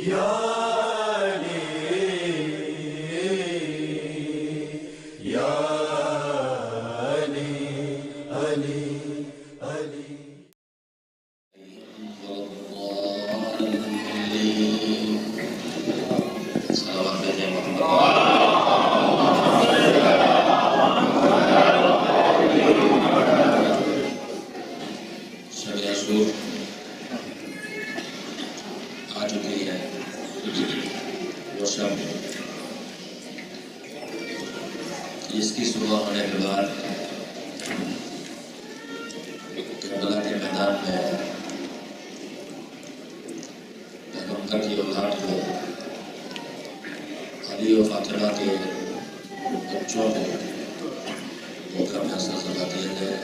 آ چکی ہے وہ شب جس کی صبح ہونے کے بعد کربلا کے میدان میں پیغمبر کی اولاد کو علی و فاطمہ کے بچوں کو وہ کا فیصلہ سزا دیا گیا۔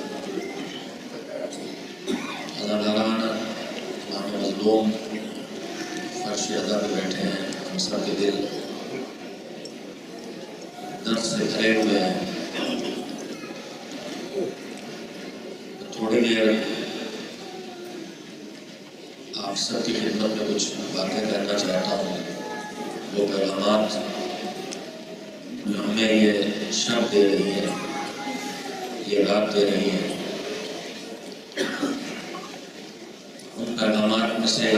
عزاداران امام مظلوم فرش عزا پہ بیٹھے ہیں، ہم سب کے دل درد سے بھرے ہوئے ہیں۔ تھوڑی دیر آپ سب کی خدمت میں کچھ باتیں کرنا چاہتا ہوں۔ وہ پیغامات جو ہمیں یہ شب دے رہی ہے، یہ رات دے رہی ہے، ان پیغامات میں سے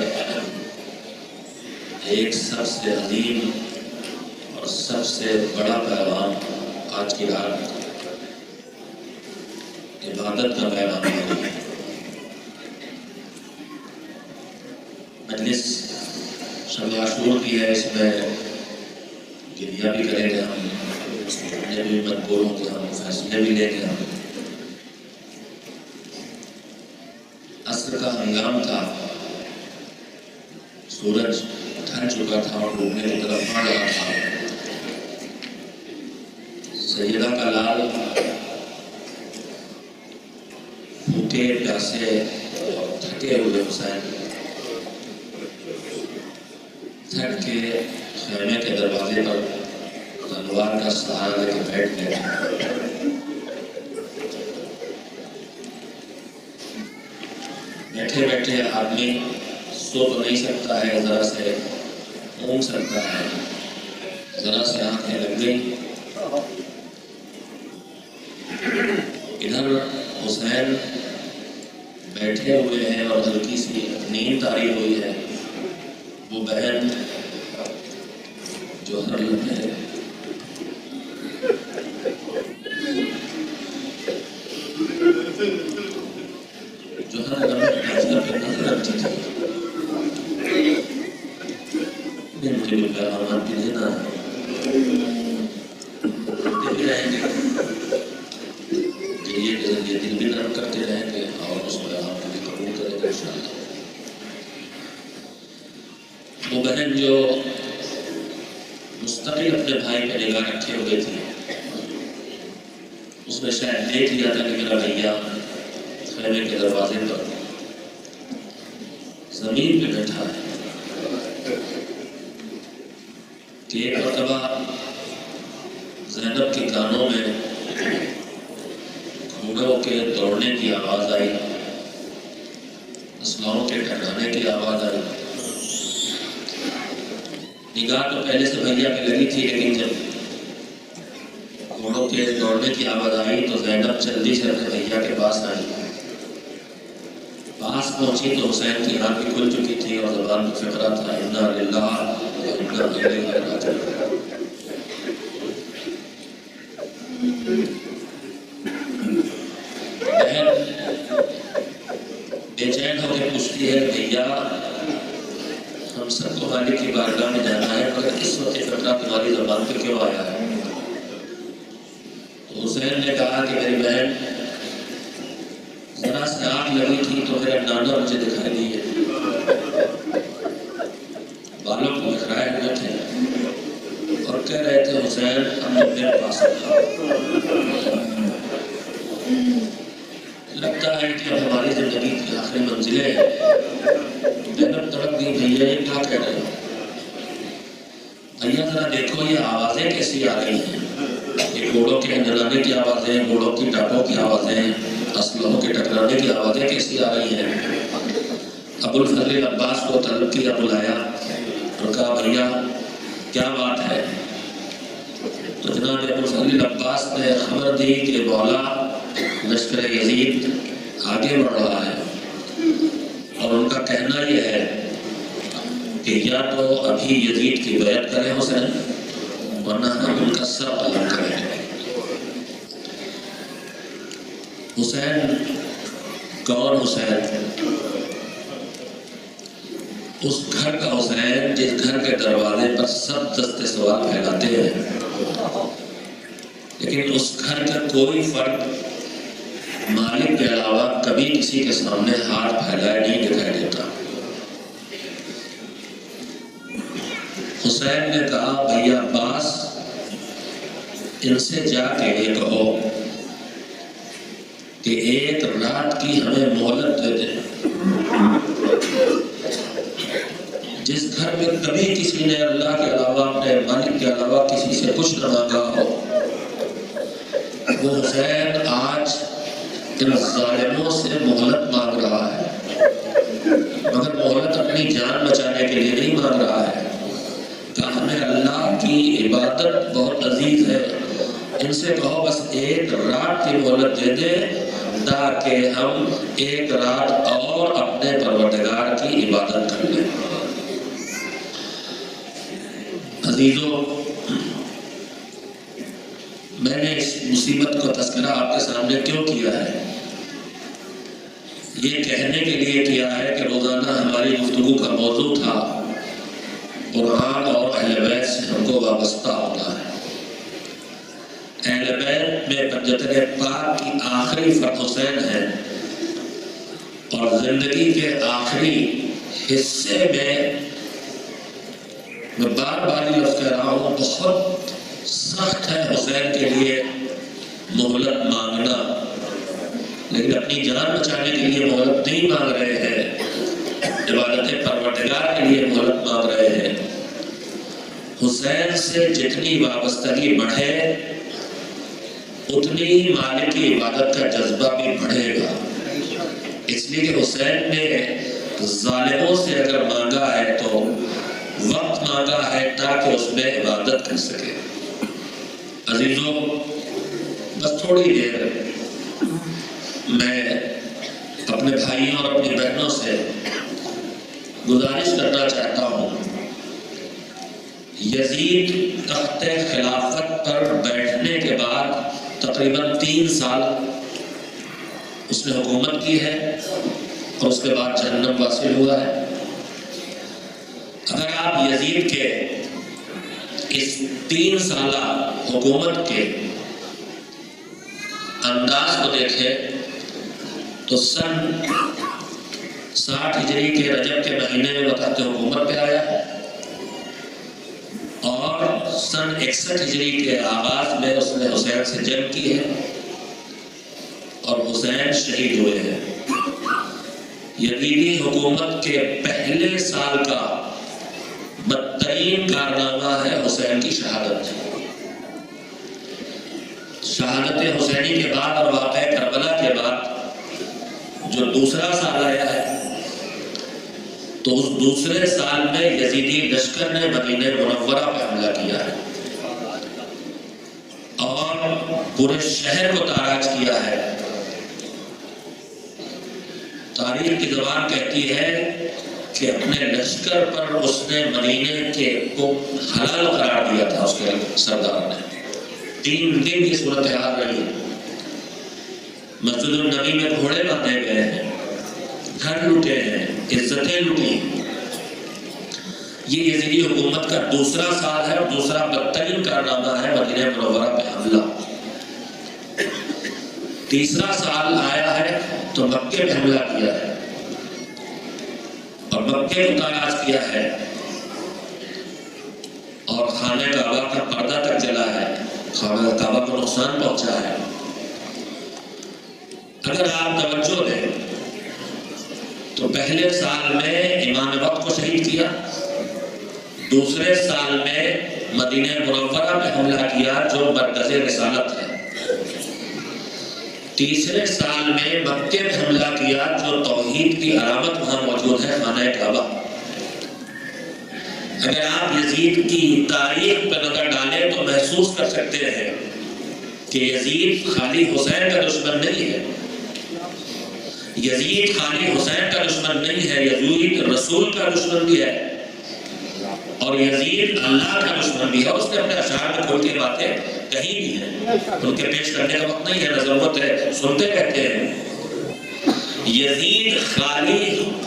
ایک سب سے عظیم اور سب سے بڑا پیغام آج کی رات عبادت کا پیغام ہے۔ مجلس شب عاشور کی ہے، اس میں گریہ بھی کریں گے ہم، اپنے بھی مجبور ہوں گے ہم، فیصلے بھی لیں گے ہم۔ عصر کا ہنگام تھا، سورج ڈھل چکا تھا اور ڈوبنے کی طرف بڑھ رہا تھا۔ سیدہ کا لال بھوکے پیاسے اور تھکے ہوئے حسین تھک کے خیمے کے دروازے پر تلوار کا سہارا لے کے بیٹھ گئے۔ بیٹھے بیٹھے آدمی سو تو نہیں سکتا ہے، ذرا سے اونگ سکتا ہے، ذرا سے آنکھیں لگ گئی۔ ادھر حسین بیٹھے ہوئے ہیں اور ہلکی سی نیند تاری ہوئی ہے۔ وہ بہن جو ہر لمحے نظر رکھتی تھی، مجھے بھی پیغامات بھی دینا دیتے رہیں گے، گریے کے ذریعے دل بھی نرم کرتے رہیں گے اور اس پیغام کو بھی قبول کریں گے انشاءاللہ۔ وہ بہن جو مستقل اپنے بھائی پہ نگاہ رکھے ہوئے تھی، اس نے شاید دیکھ لیا تھا کہ میرا بھیا خیمے کے دروازے پر زمین پہ بیٹھا ہے کہ ایک مرتبہ زینب کے کانوں میں گھوڑوں کے دوڑنے کی آواز آئی، اسلحوں کے ٹکرانے کی آواز آئی۔ نگاہ تو پہلے سے بھیا پہ لگی تھی، لیکن جب گھوڑوں کے دوڑنے کی آواز آئی تو زینب جلدی سے اپنے بھیا کے پاس آئی۔ پاس پہنچی تو حسین کی آنکھ بھی کھل چکی تھی اور زبان پر فقرہ تھا، انا للہ و انا الیہ راجعون۔ بہن بے چین ہو کے پوچھتی ہے، بھیا ہم سب کو مالک کی بارگاہ میں جانا ہے، مگر اس وقت فقرہ تمہاری زبان پہ کیوں آیا ہے؟ تو حسین نے کہا کہ میری بہن ذرا سے آگ لگی تھی تو میرے نانا مجھے دکھائی دیے، بالوں کو بکھرائے ہوئے تھے اور کہہ رہے تھے حسین ہم نے میرے پاس رکھا۔ لگتا ہے کہ اب ہماری زندگی کی آخری منزلیں جنت تڑپ گئی۔ بھیا یہ کیا کہہ رہے ہو؟ بھیا ذرا دیکھو یہ آوازیں کیسی آ رہی ہیں، یہ گھوڑوں کے ہنجلانے کی آوازیں، گھوڑوں کی ٹاپوں کی آوازیں، اسلحوں کے ٹکرانے کی آوازیں کیسی آ رہی ہیں۔ ابو الفضل عباس کو طلب کیا، بلایا اور کہا نے خبر دی کہ مولا لشکر یزید آگے بڑھ رہا ہے، اور ان کا کہنا یہ ہے کہ یا تو ابھی یزید کی بیعت کریں حسین، ورنہ ہم ان کا سر قلم کریں۔ حسین کون حسین؟ اس گھر کا حسین جس گھر کے دروازے پر سب دستے سوال پھیلاتے ہیں، لیکن اس گھر کا کوئی فرد مالک کے علاوہ کبھی کسی کے سامنے ہاتھ پھیلائے نہیں دکھائی دیتا۔ حسین نے کہا بھیا عباس، ان سے جا کے یہ کہو کہ ایک رات کی ہمیں مہلت دے دیں۔ جس گھر میں کبھی کسی نے اللہ کے علاوہ، اپنے مالک کے علاوہ کسی سے کچھ نہ مانگا ہو، وہ حسین آج ان ظالموں سے مہلت مانگ رہا ہے، مگر مہلت اپنی جان بچانے کے لیے نہیں مانگ رہا ہے کہ ہمیں اللہ کی عبادت بہت عزیز ہے، ان سے کہو بس ایک رات کی مہلت دے دے تاکہ ہم ایک رات اور اپنے پروردگار کی عبادت کر لیں۔ عزیزو، میں نے اس مصیبت کا تذکرہ آپ کے سامنے کیوں کیا ہے؟ یہ کہنے کے لیے کیا ہے کہ روزانہ ہماری گفتگو کا موضوع تھا قرآن اور اہل بیت سے ہم کو وابستہ ہونا ہے۔ اہل بیت میں پنجتن پاک کی آخری فرد حسین ہے، اور زندگی کے آخری حصے میں بار بار یہ لفظ کہہ رہا ہوں، بہت سخت ہے حسین کے لیے مہلت مانگنا، لیکن اپنی جان بچانے کے لیے مہلت نہیں مانگ رہے ہیں، عبادت پروردگار کے لیے مہلت مانگ رہے ہیں۔ حسین سے جتنی وابستگی بڑھے اتنی ہی مالک کی عبادت کا جذبہ بھی بڑھے گا، اس لیے کہ حسین نے ظالموں سے اگر مانگا ہے تو وقت مانگا ہے تاکہ اس میں عبادت کر سکے۔ عزیزوں، بس تھوڑی دیر میں اپنے بھائیوں اور اپنی بہنوں سے گزارش کرنا چاہتا ہوں۔ یزید تخت خلافت پر بیٹھنے کے بعد تقریباً 3 سال اس نے حکومت کی ہے، اور اس کے بعد جہنم واصل ہوا ہے۔ اگر آپ یزید کے اس 3 سالہ حکومت کے انداز کو دیکھیں تو سن 60 ہجری کے رجب کے مہینے میں وقت حکومت پہ آیا، اور سن 61 ہجری کے آغاز میں اس نے حسین سے جنگ کی ہے، اور حسین شہید ہوئے ہیں۔ یزیدی حکومت کے پہلے سال کا بدترین کارنامہ ہے حسین کی شہادت۔ شہادت حسینی کے بعد اور واقعہ کربلا کے بعد جو دوسرا سال آیا ہے، تو اس دوسرے سال میں یزیدی لشکر نے مدینہ منورہ پہ حملہ کیا ہے اور پورے شہر کو تاراج کیا ہے۔ تاریخ کی زبان کہتی ہے کہ اپنے لشکر پر اس نے مدینے کے کو حلال قرار دیا تھا، اس کے سردار نے۔ 3 دن کی صورتحال رہی، مسجد النبی میں گھوڑے باندھے گئے ہیں، گھر لوٹے ہیں، عزتیں لوٹی۔ یہ یزیدی حکومت کا دوسرا سال ہے، اور دوسرا بدترین کارنامہ ہے مدینہ منورہ پہ حملہ۔ تیسرا سال آیا ہے تو مکے پہ حملہ کیا ہے، اور مکے کو تاراج کیا ہے، اور خانہ کعبہ کا پردہ تک جلا ہے، خانہ کعبہ کو نقصان پہنچا ہے۔ اگر آپ توجہ دیں تو پہلے سال میں امام وقت کو شہید کیا، دوسرے سال میں مدینہ منورہ پہ حملہ کیا جو مرکز رسالت ہے، تیسرے سال میں مکے پہ حملہ کیا جو توحید کی علامت وہاں موجود ہے، خانہ کعبہ۔ اگر آپ یزید کی تاریخ پہ نظر ڈالیں تو محسوس کر سکتے ہیں کہ یزید خالی حسین کا دشمن نہیں ہے، یزید خالی حسین کا دشمن نہیں ہے، یزید رسول کا دشمن بھی ہے اور یزید اللہ کا دشمن بھی ہے۔ اس نے اپنے اشعار میں کھول کے باتیں کہیں بھی ہیں، ان کے پیش کرنے کا وقت نہیں ہے، نہ ضرورت ہے، سنتے رہتے ہیں۔ یزید خالی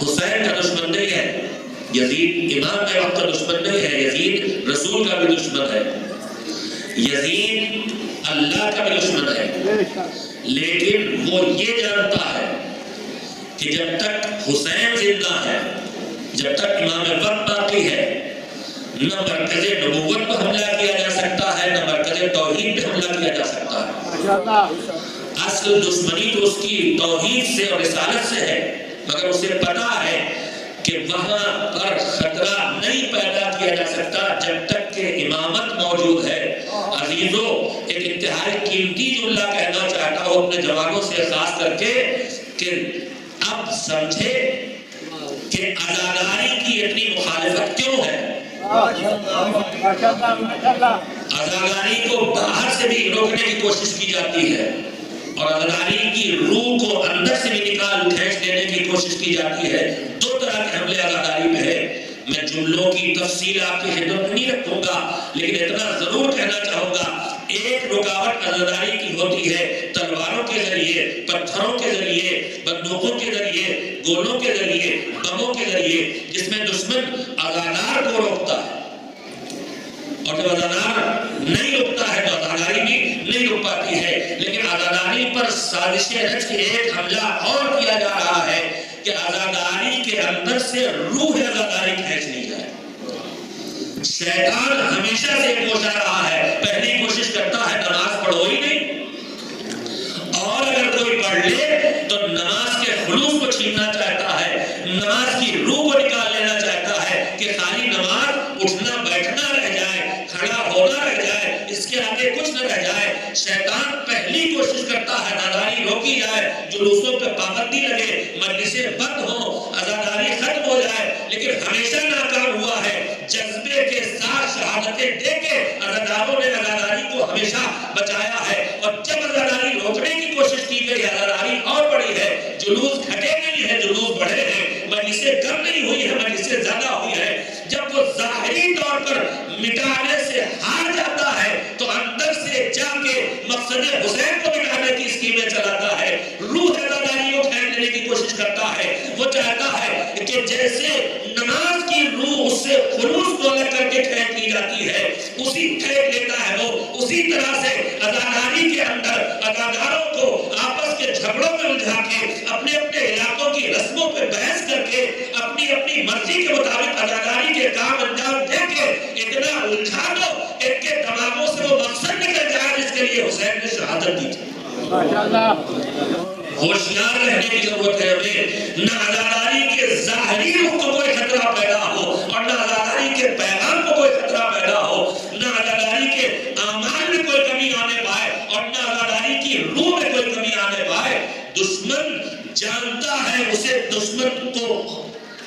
حسین کا دشمن نہیں ہے، یزید امام کے وقت کا دشمن نہیں ہے، یزید رسول کا بھی دشمن ہے، یزید اللہ کا بھی دشمن ہے، لیکن وہ یہ جانتا ہے کہ جب تک حسین زندہ ہے، جب تک امام وقت باقی ہے، نہ مرکز نبوت پر حملہ کیا جا سکتا ہے، نہ مرکز توحید پر حملہ کیا جا سکتا ہے۔ اصل دشمنی تو اس کی توحید سے اور رسالت سے ہے، مگر اسے پتا ہے کہ وہاں پر خطرہ نہیں پیدا کیا جا سکتا جب تک کہ امامت موجود ہے۔ عزیزو، ایک انتہائی قیمتی جملہ کہنا چاہتا ہوں اپنے جوانوں سے خاص کر کے کہ اب سمجھے کہ عزاداری کی اتنی مخالفت کیوں ہے۔ عزاداری کو باہر سے بھی روکنے کی کوشش کی جاتی ہے اور عزاداری کی روح کو اندر سے بھی نکال کھینچ لینے کی کوشش کی جاتی ہے۔ دو طرح کے حملے عزاداری میں ہے۔ میں جملوں کی تفصیل آپ کی خدمت میں نہیں رکھوں گا، لیکن اتنا ضرور کہنا چاہوں گا، ایک رکاوٹ عزاداری کی ہوتی ہے تلواروں کے ذریعے، پتھروں کے ذریعے، بندوقوں کے ذریعے، گولوں کے ذریعے، بموں کے ذریعے، جس میں دشمن عزادار کو روکتا ہے، اور جب عزادار نہیں رکتا ہے تو عزاداری بھی نہیں رک پاتی ہے۔ لیکن عزاداری پر سازشیں رچ کے ایک حملہ اور کیا جا رہا ہے کہ عزاداری کے اندر سے روح عزاداری کھینچ لی جائے۔ شیطان ہمیشہ سے کوشش رہا ہے، پہلی کوشش کرتا ہے نماز پڑھو ہی نہیں، اور اگر کوئی پڑھ لے تو نماز کے خلوص کو چھیننا چاہتا ہے، نماز کی روح کو نکال لینا چاہتا ہے کہ خالی نماز اٹھنا بیٹھنا رہ جائے، کھڑا ہونا رہ جائے، اس کے آگے کچھ نہ رہ جائے۔ شیطان پہلی کوشش کرتا ہے عزاداری روکی جائے، جلوسوں پہ پابندی لگے، مجلسیں بند ہوں، عزاداری ختم ہو جائے، لیکن ہمیشہ ناکام ہوا ہے۔ جذبے کے ساتھ شہادتیں دے کے عزاداروں نے عزاداری کو ہمیشہ بچایا ہے، اور جب عزاداری روکنے کی کوشش کی گئی، عزاداری اور بڑی ہے، جلوس گھٹے نہیں ہے، جلوس بڑھے ہیں، مجلسیں کم نہیں ہوئی ہے، مجلسیں زیادہ ہوئی ہے۔ جب وہ ظاہری طور پر مٹانے سے ہار جاتا ہے تو اندر سے جا کے مقصد حسین کو مٹانے کی اسکیمیں چلاتا ہے، روح عزاداری کو کھینچ لینے کی کوشش کرتا ہے۔ وہ چاہتا ہے کہ جیسے نماز کی روح اس سے خلوص کو الگ کر کے کھینچ لی جاتی ہے، اسی کھینچ لیتا ہے وہ، اسی طرح سے عزاداری کے اندر عزاداروں کو آپس کے جھگڑوں میں الجھا کے، اپنے اپنے علاقوں کی رسموں پہ بحث کر کے، اپنی اپنی مرضی کے مطابق عزاداری کے کام انجام دے کے اتنا الجھا دو کہ ان کے دماغوں سے وہ مقصد نکل جائے جس کے لیے حسین نے شہادت دی تھی۔ ہوشیار رہنے کی ضرورت ہے ہمیں، نہ عزاداری کے ظاہری رخ کو کوئی خطرہ پیدا ہو، اور نہ عزاداری کے پیغام کو کوئی خطرہ پیدا ہو، نہ عزاداری کے اعمال میں کوئی کمی آنے پائے، اور نہ عزاداری کی روح میں کوئی کمی آنے پائے۔ دشمن جانتا ہے اسے دشمن کو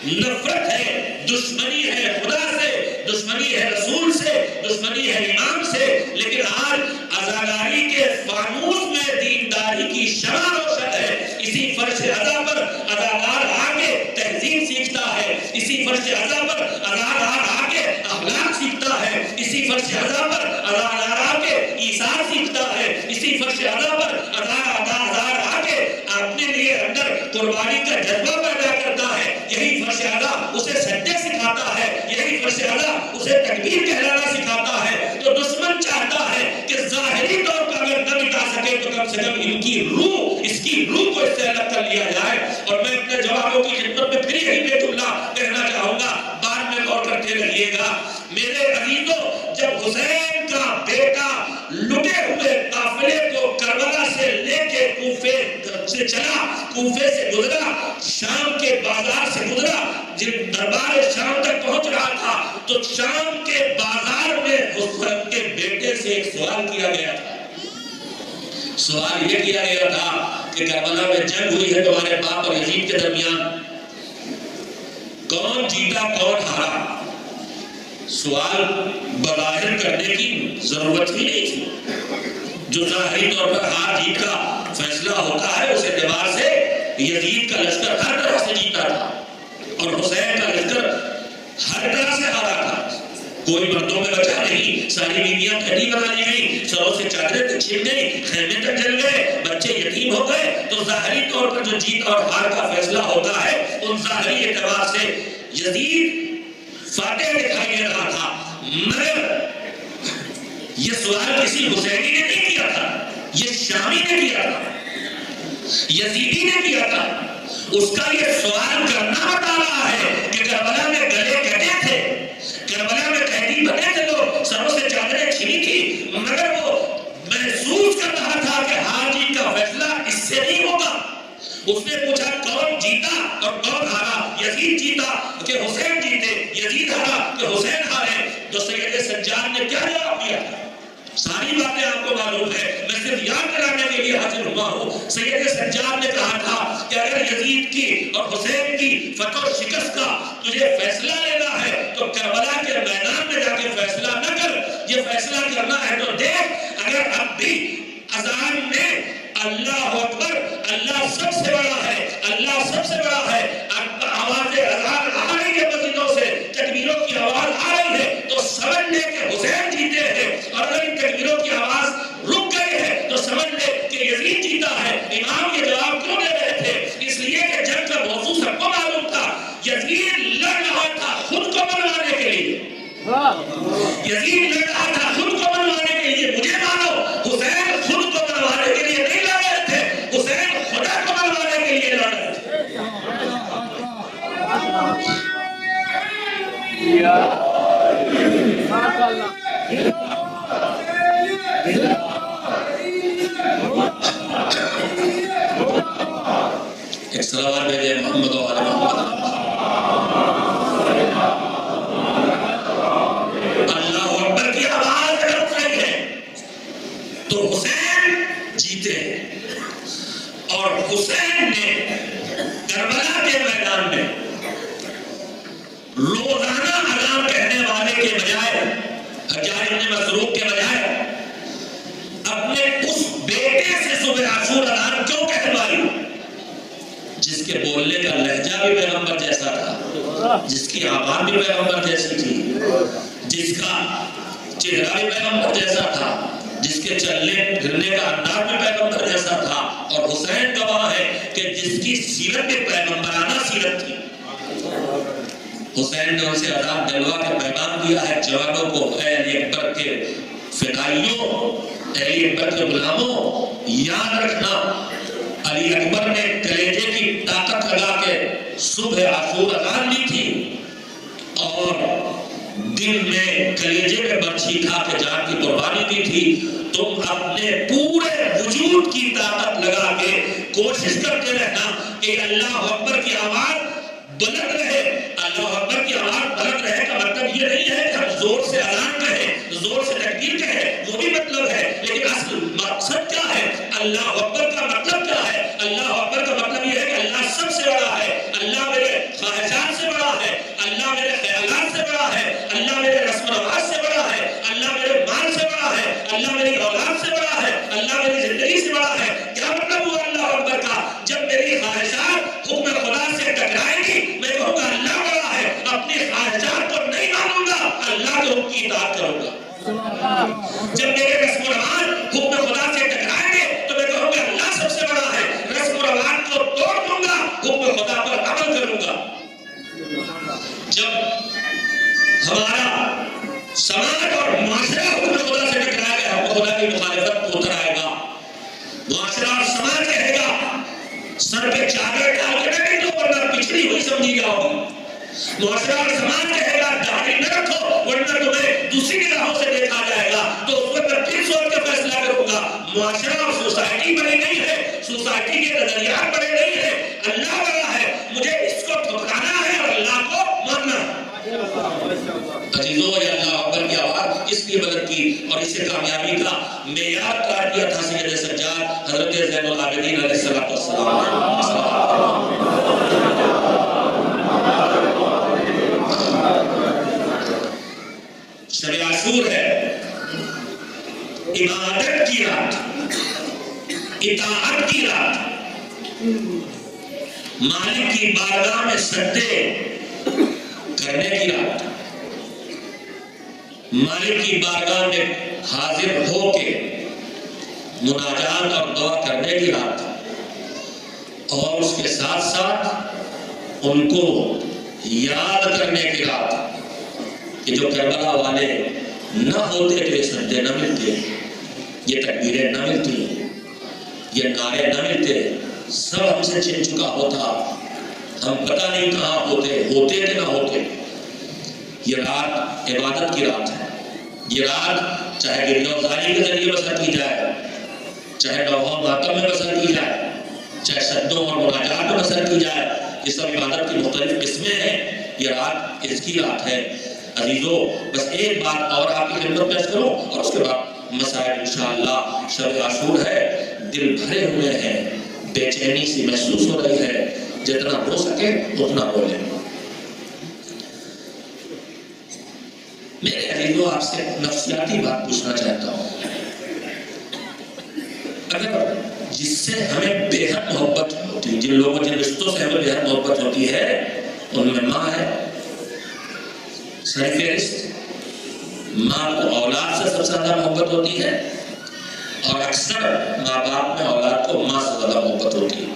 نفرت ہے، دشمنی ہے خدا سے، دشمنی ہے رسول سے، دشمنی ہے امام سے، لیکن آج عزاداری کے فانوس میں دینداری کی شمع روشن ہے۔ اسی فرش عزا پر عزادار آگے تہذیب سیکھتا ہے، اسی فرش عزا پر عزادار آگے اخلاق سیکھتا ہے، اسی فرش عزا پر عزادار آگے ایثار سیکھتا ہے، اسی فرش عزا پر عزادار آگے اپنے لیے اندر قربانی کا جذبہ پیدا کرتا ہے۔ یہی فرش عزا اسے سجدے سکھاتا ہے، یہی فرش عزا اسے تکبیر کہلانا سکھاتا ہے۔ تو دشمن چاہتا ہے کہ ظاہری طور پر اگر نہ مٹا سکے تو کم سے کم ان کی روح، اس کی روح کو اس سے الگ کر لیا جائے۔ اور میں اپنے جوابوں کی خدمت میں پھر یہی بے جملہ کہنا چاہوں گا، بعد میں غور کرتے رہیے گا۔ میرے عزیزوں، جب حسین کا بیٹا لٹے ہوئے قافلے کو کربلا سے لے کے کوفے سے چلا، کوفے سے گزرا، شام کے بازار سے گزرا، جب دربار شام تک پہنچ رہا تھا تو شام کے بازار میں حسین کے بیٹے سے ایک سوال کیا گیا تھا۔ سوال یہ کیا گیا تھا کہ کربلا میں جنگ ہوئی ہے تمہارے باپ اور یزید کے درمیان، کون جیتا کون ہارا؟ سوال بظاہر کرنے کی ضرورت ہی نہیں تھی، جو ظاہری طور پر ہار جیت کا فیصلہ ہوتا ہے اس اعتبار سے یزید کا لشکر ہر طرح سے جیتا تھا اور حسین کا لشکر ہر طرح سے ہارا تھا. کوئی مردوں میں بچا نہیں, ساری بیویاں کھڑی بنا لی گئی, سروں سے چادریں تک چھن گئی, خیمے تک جل گئے, بچے یتیم ہو گئے. تو ظاہری طور پر جو جیت اور ہار کا فیصلہ ہوتا ہے ان ظاہری اعتبار سے یزید فاتح دکھائی دے رہا تھا. مگر یہ سوال کسی حسینی نے نہیں کیا تھا, یہ شامی نے کیا تھا, یزیدی نے کیا تھا. اس کا یہ سوال کرنا بتا رہا ہے کہ کربلا میں گلے کٹے تھے, کربلا میں قیدی بنے تھے لوگ, سروں سے چادریں چھنی تھی, مگر وہ محسوس کر رہا تھا کہ ہار جیت کا فیصلہ اس سے نہیں ہوگا. اس نے پوچھا کون جیتا اور کون ہارا؟ یزید جیتا کہ حسین جیتے, یزید ہارا کہ حسین ہارے. تو سید سجاد نے کیا جواب دیا؟ ساری باتیں آپ کو معلوم ہے, میں صرف یاد کرانے کے لیے حاضر ہوا ہوں. سید سجاد نے کہا تھا کہ اگر یزید کی اور حسین کی فتح و شکست کا تجھے فیصلہ لینا ہے تو کربلا کے میدان میں جا کے فیصلہ نہ کر, یہ فیصلہ کرنا ہے تو دیکھ اگر اب بھی اذان میں اللہ اکبر, اللہ سب سے بڑا ہے, اللہ سب سے بڑا ہے, آواز اذان آ رہی ہے مسجدوں سے, تکبیروں کی آواز آ رہی ہے, تو سمجھ لے کہ حسین جیتے ہیں. اور اگر ان تکبیروں کی آواز رک گئی ہے تو سمجھ لے کہ یزید جیتا ہے. امام یہ جواب کیوں دے رہے تھے؟ اس لیے کہ جنگ کا موضوع سب کو معلوم تھا. یزید لڑ رہا تھا خود کو منوانے کے لیے, یزید لڑ رہا تھا خود کو منوانے کے لیے. مجھے مانو, حسین خود کو منوانے کے لیے نہیں لڑ رہے تھے, حسین خدا کو منوانے کے لیے لڑ رہے تھے. ایک سلوات بھیجے محمد و آل محمد. اللہ اکبر کی آواز اگر اٹھ رہی ہے تو حسین جیتے, اور حسین نے کربلا کے میدان میں روزانہ اذان کہنے والے کے بجائے, حجاج بن مسروق کے بجائے, اپنے اس بیٹے سے صبح عاشور اذان کیوں کہلوائی جس کے بولنے کا لہجہ بھی پیغمبر جیسا تھا, جس کی آواز بھی پیغمبر جیسی تھی, جس کا چہرہ بھی پیغمبر جیسا تھا, جس کے چلنے پھرنے کا انداز بھی پیغمبر جیسا تھا. اور حسین گواہ ہے کہ جس کی سیرت بھی پیغمبرانہ سیرت تھی. حسین نے اسے عذاب دلوا کے پیغام دیا ہے جوانوں کو, اے علی اکبر کے فدائیوں, اے علی اکبر کے غلاموں, یاد رکھنا علی اکبر نے کلیجے کی طاقت لگا کے صبح عاشور اذان دی تھی اور دن میں کلیجے میں برچھی کھا کے جان کی قربانی دی تھی. تم اپنے پورے وجود کی طاقت لگا کے کوشش کرتے رہنا کہ اللہ اکبر کی آواز بلند رہے. اللہ اکبر کی آواز بلند رہے کا مطلب یہ نہیں ہے کہ ہم زور سے اذان کہیں, زور سے تکبیر کہیں, وہ بھی مطلب ہے, لیکن اصل مقصد کیا ہے؟ اللہ اکبر کا مطلب کیا ہے؟ اللہ اکبر کا مطلب یہ ہے کہ اللہ سب سے بڑا ہے, اللہ میرے خواہشات سے بڑا ہے, اللہ میرے خیالات سے بڑا ہے, اللہ میرے رسم و رواج سے بڑا ہے, اللہ میرے مال سے بڑا ہے, اللہ میری اولاد سے بڑا ہے, اللہ میری زندگی سے بڑا ہے. کیا مطلب ہوا اللہ اکبر کا؟ جب میری خواہشات حکم خدا سے ٹکرائیں گی میں کہوں گا اللہ بڑا ہے, اپنی خواہشات کو نہیں مانوں گا, اللہ کے حکم کی اطاعت کروں گا. جب میرے رسم و رواج حکم خدا سے ٹکرائیں گے تو میں کہوں گا اللہ سب سے بڑا ہے, رسم و رواج کو توڑ دوں گا, حکم خدا پر عمل کروں گا. جب ہمارا سماج اور معاشرہ حکم خدا سے ٹکرائے گا, حکم خدا کی مخالفت اتر آئے گا. معاشرہ اور سماج کہے گا سر پہ چادر ڈال کے نہ بیٹھو ورنہ پچھڑی ہوئی سمجھی جاؤ گی. معاشرہ اور سماج کہے گا داڑھی نہ رکھو ورنہ تمہیں دوسری نگاہوں سے دیکھا جائے گا, تو اس وقت میں پھر سوچ کے فیصلہ کروں گا. معاشرہ اور سوسائٹی بڑی نہیں ہے, سوسائٹی کے نظریات بڑے نہیں ہے, اللہ بڑا ہے, مجھے اس کو ٹھکرانا ہے اور اللہ کو ماننا ہے. عزیزوں, یہ اللہ اکبر کی آواز اس لیے بدل کی اور اسے کامیابی کا معیار قرار دیا تھا سید سجاد حضرت زین العابدین علیہ السلام. شب عاشور ہے, عبادت کی رات، اطاعت کی رات، مالک کی بارگاہ میں سجدے کرنے کی رات، مالک کی بارگاہ میں حاضر ہو کے مناجات اور دعا کرنے کی رات، اور اس کے ساتھ ساتھ ان کو یاد کرنے کی رات کہ جو کربلا والے نہ ہوتے تو یہ سجدے نہ ملتے، یہ تکبیریں نہ ملتی، یہ نعرے نہ ملتے، سب ہم سے چھن چکا ہوتا، ہم پتہ نہیں کہاں ہوتے کہ نہ ہوتے۔ یہ رات عبادت کی رات ہے۔ یہ رات چاہے گریہ وزاری کے ذریعے بسر کی جائے، چاہے نوحہ ماتم میں بسر کی جائے، چاہے سجدوں اور مناجات میں بسر کی جائے، یہ سب عبادت کی مختلف قسمیں ہیں۔ یہ رات اس کی رات ہے۔ عزیزو، بس ایک بات اور آپ کی خدمت پیش کروں اور اس کے بعد مسائل انشاءاللہ۔ شب عاشور ہے، دل بھرے ہوئے ہیں، بے چینی سی محسوس ہو رہی ہے، جتنا ہو سکے اتنا بولیں۔ میرے عزیزو، آپ سے نفسیاتی بات پوچھنا چاہتا ہوں۔ اگر جس سے ہمیں بے حد محبت ہوتی، جن لوگوں جن رشتوں سے ہمیں بے حد محبت ہوتی ہے، ان میں ماں ہے، سرفہرست۔ ماں کو اولاد سے سب سے زیادہ محبت ہوتی ہے، اور اکثر ماں باپ میں اولاد کو ماں سے زیادہ محبت ہوتی ہے۔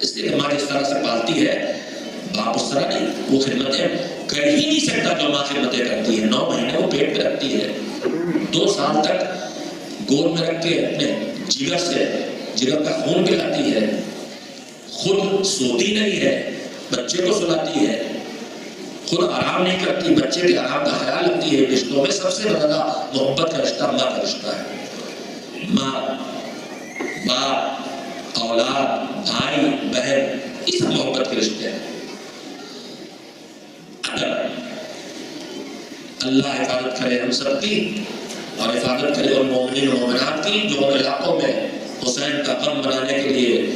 اس لیے ماں جس طرح سے پالتی ہے، باپ اس طرح نہیں۔ وہ خدمتیں کر ہی نہیں سکتا جو ماں خدمتیں کرتی ہے۔ 9 مہینے وہ پیٹ پہ رکھتی ہے، 2 سال تک گود میں رکھ کے اپنے جگر کا خون پلاتی ہے، خود سوتی نہیں ہے، بچے کو سلاتی ہے، خود آرام نہیں کرتی، بچے کے آرام کا خیال رکھتی ہے۔ رشتوں میں سب سے زیادہ محبت کا رشتہ ماں کا رشتہ ہے۔ ماں، باپ، اولاد، بھائی، بہن، اس محبت کے رشتے ہیں۔ اگر اللہ حفاظت کرے ہم سب کی، اور حفاظت کرے ان مومنین و مومنات کی جو ان علاقوں میں حسین کا غم منانے کے لیے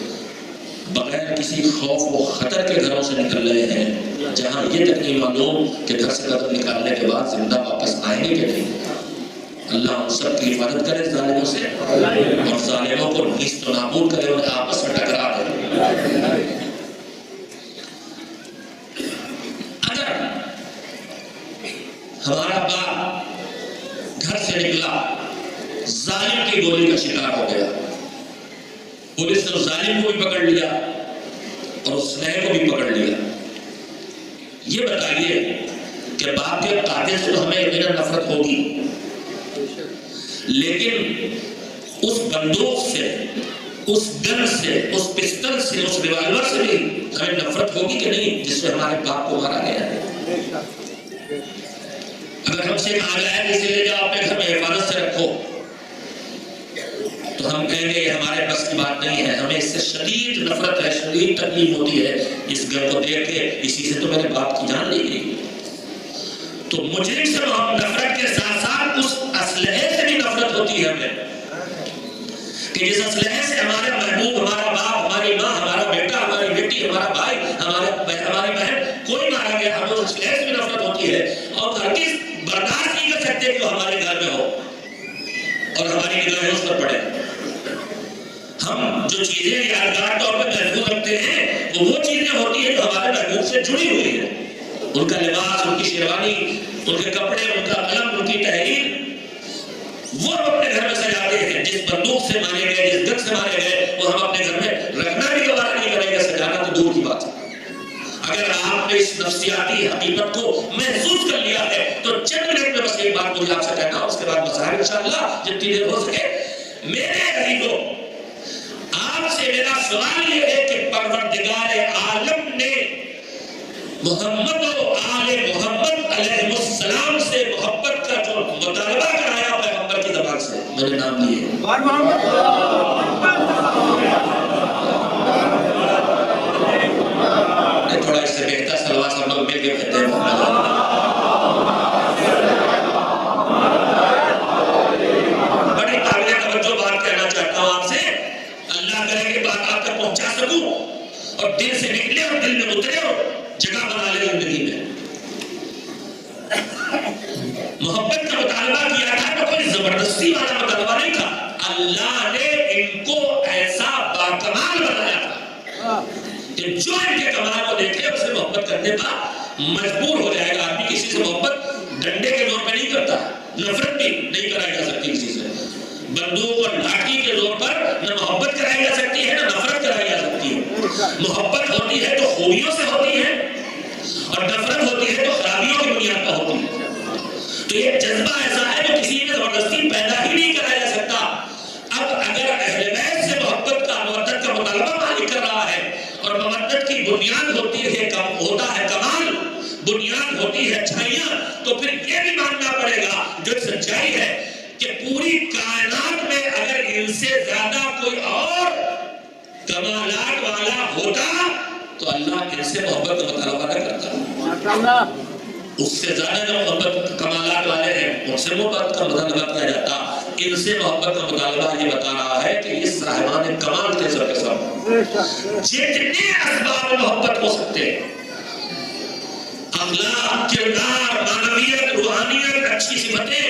بغیر کسی خوف و خطر کے گھروں سے نکل رہے ہیں، جہاں یہ تک نہیں معلوم کہ گھر سے قدم نکالنے کے بعد زندہ واپس آئیں گے کہ نہیں۔ اللہ ہم سب کی حفاظت کرے ظالموں سے، اور ظالموں کو نیست و نابود کرے، انہیں آپس میں ٹکرا دے۔ اگر ہمارا باپ گھر سے نکلا، ظالم کی گولی کا شکار ہو گیا، پولیس نے اس ظالم کو بھی پکڑ لیا اور اس سنیہ کو بھی پکڑ لیا، یہ بتائیے کہ باپ کے قاتل سے تو ہمیں یقیناً نفرت ہوگی، لیکن اس بندوق سے، اس گن سے، اس پسٹل سے، اس ریوالور سے بھی ہمیں نفرت ہوگی کہ نہیں جس سے ہمارے باپ کو مارا گیا ہے۔ اگر ہم سے کہا جائے کہ اسے لے جاؤ اپنے گھر میں حفاظت سے رکھو، تو ہم کہیں گے یہ ہمارے بس کی بات نہیں ہے، ہمیں اس سے شدید نفرت ہے، شدید تکلیف ہوتی ہے، اس گھر کو دیکھ کے اسی سے تو میرے باپ کی جان لی گئی۔ تو مجرم سے نفرت کے ساتھ ساتھ اس اسلحے سے بھی نفرت ہوتی ہے ہمیں، کہ جس اسلحے سے ہمارا محبوب، ہمارا باپ، ہماری ماں، ہمارا بیٹا، ہماری بیٹی، ہمارا بھائی، ہماری بہن کوئی مارا گیا، ہمیں اس اسلحے سے بھی نفرت ہوتی ہے، اور ہرگز برداشت نہیں کر سکتے کہ وہ ہمارے گھر میں ہو اور ہماری نگاہیں اس پر پڑے۔ ہم جو چیزیں یادگار طور پہ محفوظ رکھتے ہیں، وہ چیزیں ہوتی ہیں جو ہمارے محبوب سے جڑی ہوئی ہیں، ان کا لباس، ان کی شیروانی، ان کے کپڑے، ان کا قلم، ان کی تحریر، وہ ہم اپنے گھر میں سجاتے ہیں۔ جس بندوق سے مارے گئے، جس گن سے مارے گئے، وہ ہم اپنے گھر میں رکھنا بھی گوارا نہیں کریں گے، سجانا تو دور کی بات ہے۔ اگر آپ نے اس نفسیاتی حقیقت کو محسوس کر لیا ہے تو چند منٹ میں بس ایک بات مجھے آپ سے کہنا ہے، اس کے بعد مسائل انشاءاللہ جتنی دیر ہو سکے۔ میرے عزیزو، آپ سے میرا سوال یہ ہے کہ پروردگار عالم نے محمد و آل محمد علیہ السلام سے محبت کا جو مطالبہ کرایا پیغمبر کی زبان سے، میرے نام لیے تھوڑا اس سے بہتر سلوات سب لوگ مل کے کہتے ہیں محمد۔ بڑی قابل توجہ بات کہنا چاہتا ہوں آپ سے، اللہ کرے کہ بات آپ تک پہنچا سکوں اور دل سے نکلے اور دل میں اترے اور جگہ بنا لے زندگی میں۔ محبت کا مطالبہ کیا تھا تو کوئی زبردستی والا مطالبہ کرنے پر مجبور ہو جائے گا. آدمی کسی سے محبت ڈنڈے کے زور پہ نہیں کرتا, نفرت بھی نہیں کرائی جا سکتی کسی سے. بندوق اور لاٹھی کے زور پر نہ محبت کرائی جا سکتی ہے نہ نفرت کرائی جا سکتی ہے. محبت ہوتی ہے تو خوبیوں سے ہوتی ہے اور نفرت ہوتی ہے تو خرابیوں کی بنیاد پر ہوتی ہے. تو یہ جذبہ ایسا ہے جو کسی میں زبردستی پیدا ہی نہیں کرایا جا سکتا. اب اگر اہل بیت سے محبت کا مودت کا مطالبہ مالک کر رہا ہے اور مودت کی بنیاد ہوتی ہے ہوتا ہے کمال, بنیاد ہوتی ہے اچھائیاں, تو پھر یہ بھی ماننا پڑے گا جو سچائی ہے کہ پوری کائنات میں اگر ان سے زیادہ کوئی اور کمالات والا ہوتا تو اللہ ان سے محبت کا مطالبہ نہ کرتا. اس سے زیادہ جو محبت کمالات والے ہیں ان سے محبت کا مطالبہ کیا جاتا. ان سے محبت کا مطالبہ یہ بتا رہا ہے کہ یہ صاحبان کمال تھے سب کے سب. جتنے اسباب محبت ہو سکتے ہیں, اخلاق, کردار, معنویت, روحانیت, اچھی صفتیں,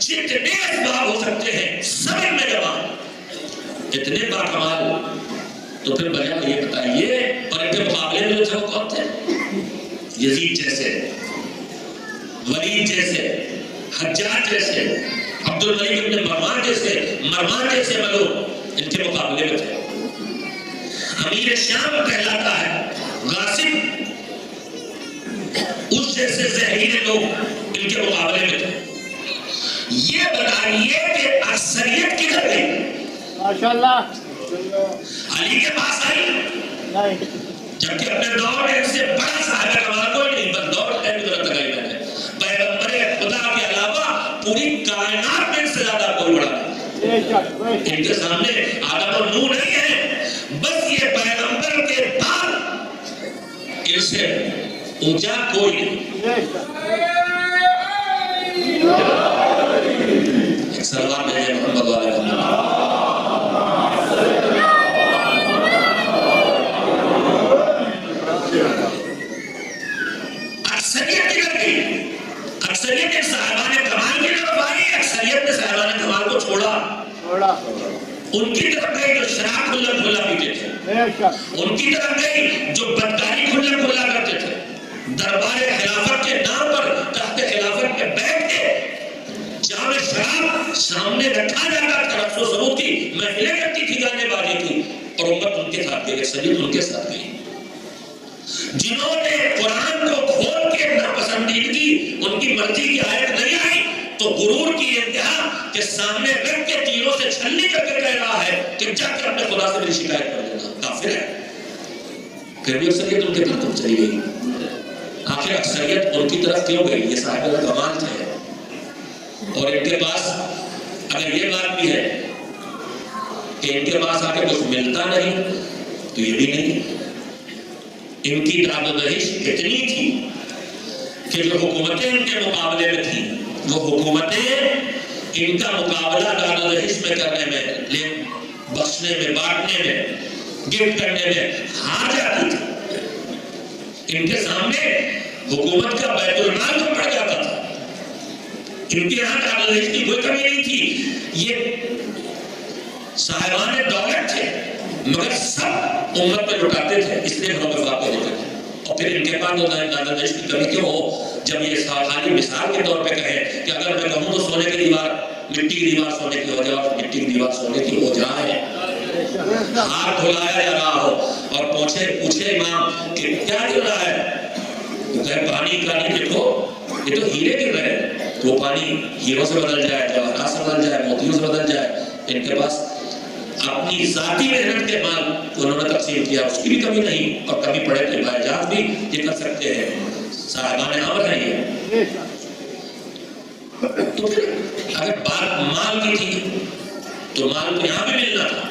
جتنے اسباب ہو سکتے ہیں سب ان میں جمع, اتنے باکمال. تو پھر بجائے یہ بتائیے اور ان کے مقابلے میں جو تھے وہ کون تھے؟ یزید جیسے, ولید جیسے, حجاج جیسے, عبد الملک ابن مروان جیسے ملوک ان کے مقابلے میں تھے. امیر شام کہلاتا ہے غاصب, اس جیسے زہریلے لوگ ان کے مقابلے میں تھے. یہ بتائیے کہ اکثریت کدھر گئی؟ ماشاءاللہ علی کے پاس آئی, جبکہ اپنے دور میں ان سے بڑا صاحب کمال کوئی نہیں, بس دور ہے قدرت لگائی میں نے. پیغمبر خدا کے علاوہ پوری کائنات میں ان سے زیادہ کوئی بڑا نہیں. ان کے سامنے آدم اور نوح نہیں ہے, بس یہ پیغمبر کے بعد ان سے اونچا کوئی نہیں. ایک سلوات بھیجے محمد والے محمد. اکثریت صاحبان کمال کی طرف آئی, اکثریت نے صاحبان کمال کو چھوڑا. ان کی طرف گئی جو شراب کھلا پیتے تھے, ان کی طرف گئی جو بدکاری کھلا کرتے تھے, دربار خلافت کے نام پر تحت خلافت میں بیٹھ کے جام شراب سامنے رکھا جاتا تھا, رقص و سرود کی محفلیں کرتی تھی, گانے بازی کی, اور امت ان کے ساتھ گئی, اکثریت ان کے ساتھ گئی. جنہوں نے قرآن کو کھول کے ناپسندیدگی ان کی مرضی کی آیت نہیں آئی تو غرور کی انتہا کہ سامنے رکھ کے تیروں سے چھلنی کر کے کہہ رہا ہے کہ جا کر اپنے خدا سے میری شکایت کر دینا, کافر ہے. پھر بھی اکثریت ان کے طرف چلی گئی. آخر اکثریت ان کی طرف کیوں گئی؟ یہ صاحب کمال تھے, اور ان کے پاس اگر یہ بات بھی ہے کہ ان کے پاس آ کے کچھ ملتا نہیں تو یہ بھی نہیں. ان کی داد و دہش اتنی تھی کہ جو حکومتیں ان کے مقابلے میں تھیں وہ حکومتیں ان کا مقابلہ داد و دہش میں کرنے میں, بخشنے میں, بانٹنے میں, گفٹ کرنے میں ہار جاتی تھی. ان کے سامنے حکومت کا بیت المال تو پڑ جاتا تھا. ان کے یہاں داد و دہش کی کوئی کمی نہیں تھی. یہ صاحبان دولت تھے مگر سب امت میں لٹاتے تھے, اس لیے ہم وفاق دیتے تھے. اور پھر ان کے پاس داد و دہش کی کمی کیوں ہو جب یہ خالی مثال کے طور پہ کہیں کہ اگر میں کہوں تو سونے کی دیوار, مٹی کی دیوار سونے کی ہو جائے اور مٹی کی دیوار سونے کی ہو جائے, ہاتھ دھلایا جا رہا ہو اور پوچھے امام کہ کیا گر رہا ہے, تو کہے پانی کا نہیں, دیکھو یہ تو ہیرے گر رہے ہیں, تو وہ پانی ہیروں سے بدل جائے, جواہرات سے بدل جائے, موتیوں سے بدل جائے. ان کے پاس اپنی ذاتی محنت کے مال انہوں نے تقسیم کیا, اس کی بھی کمی نہیں, اور کمی پڑے تو باجات بھی یہ کر سکتے ہیں. صاحبان امر ہیں یہ. تو پھر اگر بات مال کی تھی تو مال کو یہاں بھی ملنا تھا.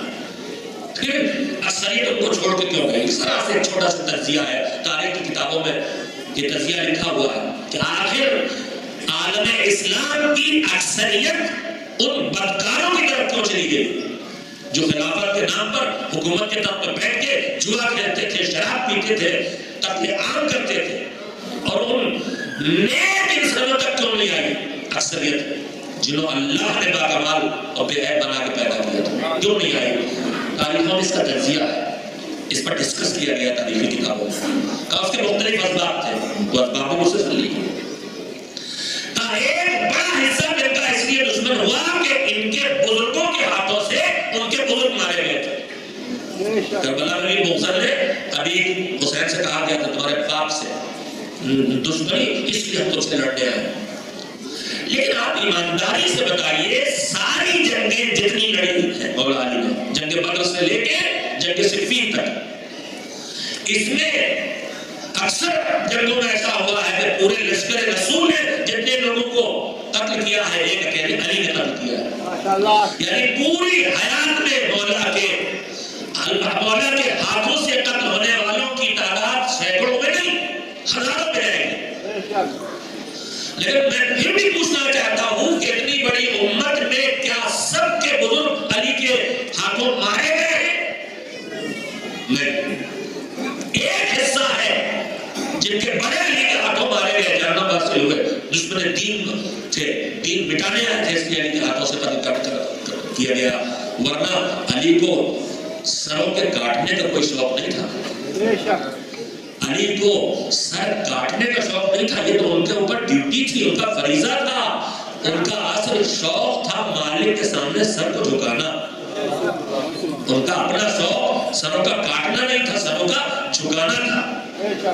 پھر اکثریت ان کو چھوڑ کے کیوں گئی؟ اس طرح سے چھوٹا سا تجزیہ ہے, تاریخ کی کتابوں میں یہ تجزیہ لکھا ہوا ہے کہ آخر عالم اسلام کی اکثریت ان بدکاروں کی طرف کیوں چلی گئی جو خلافت کے نام پر حکومت کے طرف پر بیٹھ کے جوا کھیلتے تھے, شراب پیتے تھے, قتل عام کرتے تھے, اور ان نیک انسانوں تک کیوں نہیں آئی اکثریت جنہوں اللہ نے باکمال اور بے عیب بنا کے پیدا کیا تھا, کیوں نہیں آئی؟ تاریخوں میں اس کا تجزیہ ہے. اس پر ڈسکس کیا گیا تاریخی کتابوں میں، کہا اس کے مختلف اسباب تھے، وہ اسباب میں سے سلی ایک بڑا حصہ جن کا اس لیے دشمن ہوا کہ ان کے بزرگوں کے ہاتھوں سے ان کے بزرگ مارے گئے تھے۔ کربلا میں بھی محسن نے ابھی حسین سے کہا گیا تھا تمہارے باپ سے دشمنی اس لیے ہم تم سے لڑنے آئے۔ لیکن آپ ایمانداری سے بتائیے ساری جنگیں جتنی لڑی ہیں مولا علی نے، جنگ بدر سے لے کے جنگ صفین تک، اس میں اکثر جنگوں میں ایسا ہوا ہے کہ پورے لشکر رسول نے جتنے لوگوں کو قتل کیا ہے ایک اکیلے علی نے قتل کیا ہے، یعنی پوری حیات میں مولا کے ہاتھوں سے قتل ہونے والوں کی تعداد سینکڑوں میں نہیں ہزاروں میں رہے گی۔ لیکن میں پھر بھی پوچھنا چاہتا ہوں کہ اتنی بڑی امت میں کیا سب کے بزرگ علی کے ہاتھوں مارے گئے ہیں؟ نہیں، ایک حصہ ہے جن کے بڑے علی کے ہاتھوں مارے گئے، جان باز سے ہوئے، دشمن دین تھے، دین مٹانے آئے تھے، اس لیے علی کے ہاتھوں سے قتل کیا گیا، ورنہ علی کو سروں کے کاٹنے کا کوئی شوق نہیں تھا۔ علی کو سر کاٹنے کا شوق نہیں تھا، یہ تو ان کے اوپر ڈیوٹی تھی، ان کا فریضہ تھا، ان کا اصل شوق تھا مالک کے سامنے سر کو جھکانا۔ ان کا اپنا شوق سروں کا کاٹنا نہیں تھا، سروں کا جھکانا تھا۔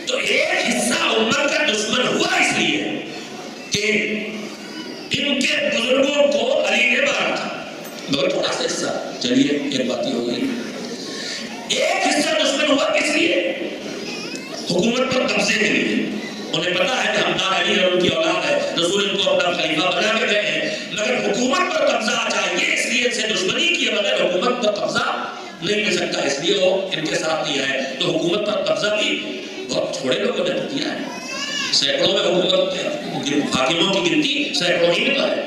تو ایک حصہ امت کا دشمن ہوا اس لیے کہ ان کے بزرگوں کو علی نے مارا تھا، مگر تھوڑا سا حصہ، چلیے ایک بات ہی ہو گئی، ایک حصہ دشمن ہوا اس لیے حکومت پر قبضے کے لیے، انہیں پتا ہے کہ ہمدان علی اور ان کی اولاد ہے، رسول ان کو اپنا خلیفہ بنا کے گئے ہیں، مگر حکومت پر قبضہ چاہیے، اس لیے سے دشمنی کیے بغیر حکومت پر قبضہ نہیں مل سکتا، اس لیے وہ ان کے ساتھ نہیں آئے۔ تو حکومت پر قبضہ بھی بہت تھوڑے لوگوں نے کیا ہے، سینکڑوں میں حکومت حاکموں کی گنتی سینکڑوں ہی میں ہے،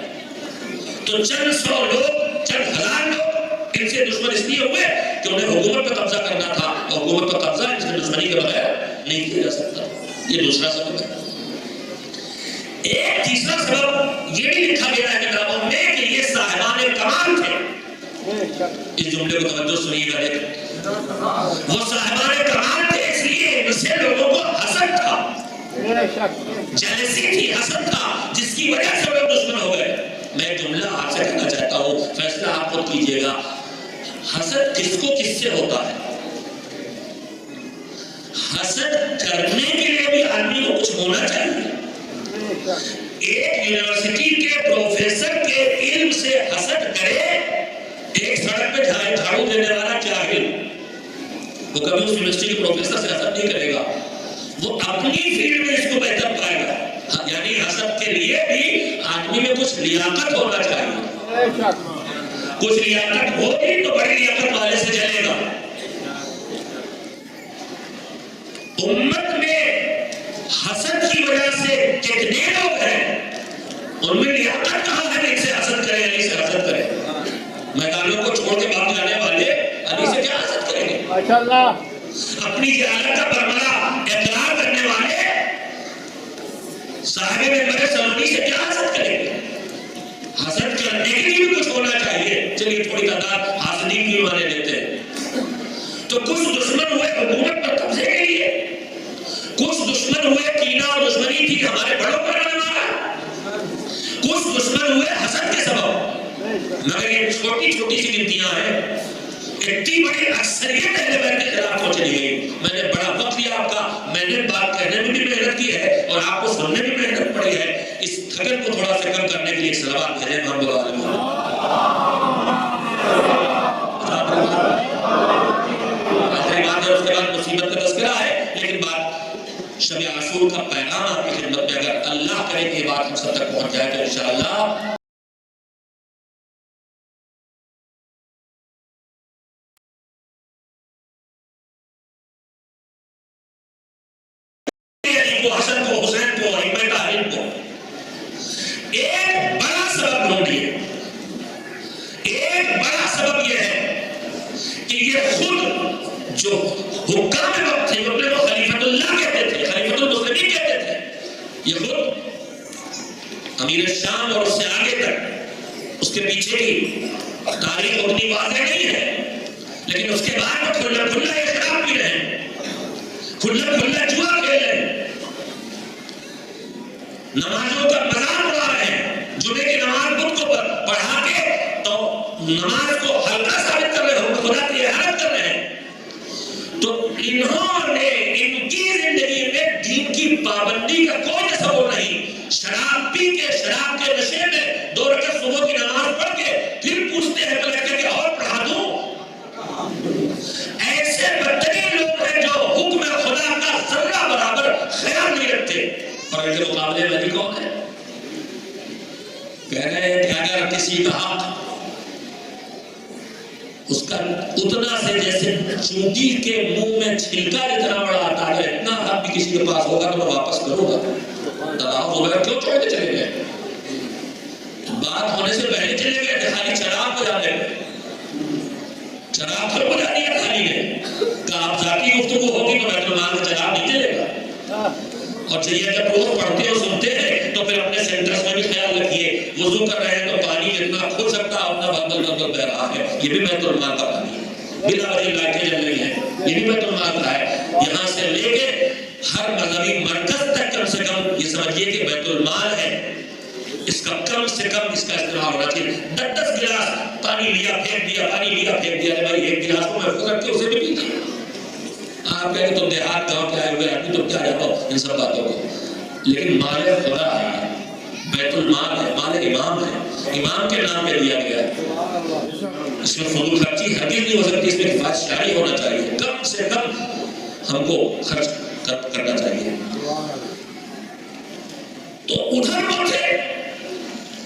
تو چند سو لوگ، چند ہزار لوگ ان سے دشمن اس لیے ہوئے کہ انہیں حکومت پر قبضہ کرنا تھا، اور حکومت پر قبضہ ان سے دشمنی کے بغیر نہیں کیا جا سکتا۔ یہ دوسرا سبب ہے۔ ایک تیسرا سبب یہ بھی لکھا گیا ہے کتابوں میں کہ یہ صاحبان کمال تھے۔ اس جملے کو توجہ سنیے گا، دیکھیں وہ صاحبان کمال تھے، اس لیے ان سے لوگوں کو حسد تھا، جیلسی تھی، حسد تھا، جس کی وجہ سے وہ دشمن ہو گئے۔ میں ایک جملہ آپ سے کہنا چاہتا ہوں، فیصلہ آپ خود کیجئے گا، حسد کس کو کس سے ہوتا ہے؟ حسد کرنے کے لیے بھی آدمی کو کچھ ہونا چاہیے۔ ایک یونیورسٹی کے پروفیسر کے علم سے حسد کرے، ایک سڑک پہ جھاڑو دینے والا جاہل، وہ کبھی اس یونیورسٹی کے پروفیسر سے حسد نہیں کرے گا، وہ اپنی فیلڈ میں اس کو بہتر پائے گا۔ یعنی حسد کے لیے بھی آدمی میں کچھ لیاقت ہونا چاہیے، کچھ لیاقت ہوگی تو بڑی لیاقت والے سے چلے گا۔ امت میں حسد کی وجہ سے کتنے لوگ ہیں، ان میں لیاقت کہاں ہے، ان سے حسد کریں، علی سے حسد کریں۔ میدانوں کو چھوڑ کے بھاگ جانے والے علی سے کیا حسد کریں گے؟ اپنی جہالت کا برملا اقرار کرنے والے صاحب منبر سلمی سے کیا حسد کریں گے؟ حسد کرنے کے لیے بھی کچھ ہونا چاہیے۔ چلیے تھوڑی تعداد حاسدین کی مانے لیتے ہیں۔ تو کچھ دشمن ہوئے حکومت پر قبضے کے لیے، کچھ دشمن ہوئے کینہ اور دشمنی تھی ہمارے بڑوں پر ہمیں مارا، کچھ دشمن ہوئے حسد کے سبب، مگر یہ چھوٹی چھوٹی سی گنتیاں ہیں، اتنی بڑی اکثریت اہل بیت کے خلاف ہو چلی گئی۔ میں نے بڑا وقت لیا آپ کا، میں نے بات کرنے میں بھی محنت کی ہے اور آپ کو سننے میں محنت پڑی ہے، اس تھکن کو تھوڑا سا کم کرنے کے لیے ایک صلوات بھیجیں محمد عالم۔ آخری بات ہے، اس کے بعد مصیبت کا تذکرہ ہے، لیکن بات شب عاشور کا پیغام آپ کی خدمت میں، اگر اللہ کرے کہ یہ بات ہم سب تک پہنچ جائے تو انشاءاللہ حسن کو، حسین کو، ائمہ تحریم کو ایک بڑا سبب ڈھونڈیے۔ ایک بڑا سبب یہ ہے کہ یہ خود جو حکام وقت تھے، وہ خلیفۃ اللہ کہتے تھے، خلیفۃ المسلمین کہتے تھے، یہ خود امیر شام اور اس سے آگے تک اس کے پیچھے کی تاریخ اتنی واضح نہیں ہے، لیکن اس کے بعد وہ کھلا کھلا یہ شراب پی رہے ہیں، کھلا کھلا جوا کھیل رہے ہیں، نمازوں کا مذاق اڑا رہے ہیں، جمعے کی نماز خود کو پڑھا کے تو نماز کو ہلکا ثابت کر رہے ہو، خدا کی احانت کر رہے ہیں۔ تو انہوں نے ان کی زندگی میں دین کی پابندی کا کوئی تصور نہیں، شراب پی کے شراب کے نشے میں 2 رکعت صبح کی نماز پڑھ کے پھر پوچھتے ہیں پلٹ کے اور پڑھا دوں۔ ایسے بدترین لوگ ہیں جو حکم خدا کا ذرہ برابر خیال نہیں رکھتے، اور ان کے مقابلے میں بھی کون ہے؟ کہہ رہے ہیں کہ اگر کسی کا حق اس کا اتنا سے جیسے چونٹی کے منہ میں چھلکا جتنا بڑا آتا ہے، اتنا حق بھی کسی کے پاس ہوگا تو میں واپس کروں گا، طلاق ہو گیا کیوں چھوڑ کے چلے گئے؟ بات ہونے سے پہلے چلے گئے تھے، خالی چراغ بجا لے گئے، چراغ پھر بجا دیا خالی نے کہا آپ ذاتی گفتگو ہوگی تو بیت المال میں چراغ نہیں چلے گا۔ اور چاہیے جب روز پڑھتے اور سنتے ہیں تو پھر اپنے سینٹرز میں بھی خیال رکھیے، وضو کر رہے ہیں تو پانی جتنا کھل سکتا ہے اتنا بندل بندل بہ رہا ہے، یہ بھی بیت المال کا پانی ہے، بلا وجہ لائٹیں جل رہی ہیں، یہ بھی بیت المال کا ہے۔ یہاں سے لے کے ہر مذہبی مرکز تک کم سے کم یہ سمجھیے کہ بیت المال ہے، اس کا کم سے کم اس کا استعمال ہونا چاہیے۔ 10 گلاس پانی لیا پھینک دیا، پانی لیا پھینک دیا، بھائی ایک گلاس کو محفوظ رکھ کے اسے بھی پیجیے۔ آپ کہیں کہ تم دیہات گاؤں کے آئے ہوئے آدمی تو کیا جاتا ہو ان سب باتوں کو، لیکن مال خدا ہے، بیت المال ہے، مال امام ہے، امام کے نام پہ دیا گیا ہے، اس میں فضول خرچی ہرگز نہیں ہو سکتی، اس میں کفایت شرعی ہونا چاہیے، کم سے کم ہم کو خرچ کرنا چاہیے۔ تو ادھر وہ تھے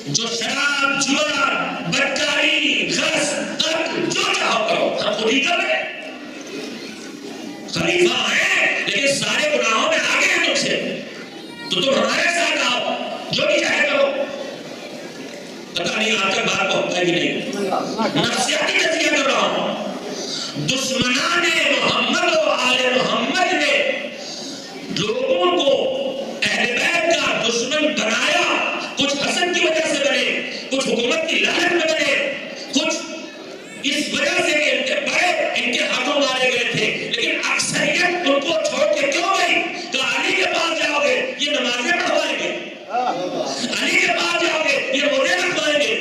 جو شراب، جوا، بدکاری، غصب، قتل جو چاہو کرو، ہم خود ہی کر رہے ہیں، خلیفہ ہیں لیکن سارے گناہوں میں آگے ہیں تم سے، تو تم ہمارے ساتھ آؤ، جو بھی چاہے کرو۔ پتہ نہیں آپ تک بات پہنچتا ہی نہیں، نفسیاتی تجزیہ کر رہا ہوں۔ دشمنان محمد و آل محمد نے لوگوں کو اہل بیت کا دشمن بنایا، کچھ حسد کی وجہ سے بنے، کچھ حکومت کی لعنت میں بنے، کچھ اس وجہ سے کہ ان کے بڑے ان کے ہاتھوں مارے گئے تھے، لیکن اکثریت ان کو چھوڑ کے کیوں گئی؟ کہ علی کے پاس جاؤ گے یہ نمازیں پڑھوائیں گے، علی کے پاس جاؤ گے یہ روزے رکھوائیں گے،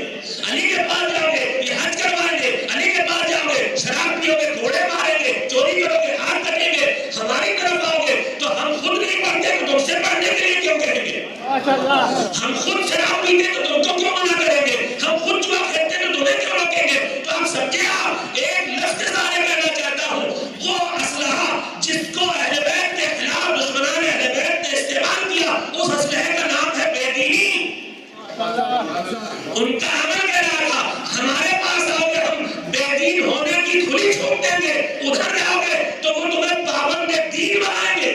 علی کے پاس جاؤ گے یہ حج کروائیں گے، علی کے پاس جاؤ گے شراب پیو گے کوڑے ماریں گے، چوری کرو گے ہاتھ کٹیں گے، ہماری طرف آؤ گے تو ہم خود نہیں پڑھتے تو تم سے پڑھنے کے لیے کیوں کہیں گے؟ ہم خود شراب پیتے تو تم کو کیوں منع کریں گے؟ ہم خود جوا کھیلتے تو تمہیں کیوں روکیں گے؟ تو ہم سب کے آپ ایک لفظ سارے کہنا چاہتا ہوں، وہ اسلحہ جس کو اہل بیت کے خلاف دشمنان اہل بیت نے استعمال کیا، اس اسلحے کا نام ہے بے دینی۔ ان کا عمل کہہ رہا تھا ہمارے پاس آؤ گے ہم بے دین ہونے کی کھلی چھوڑ دیں گے، ادھر جاؤ گے تو وہ تمہیں پابند دین بنائیں گے۔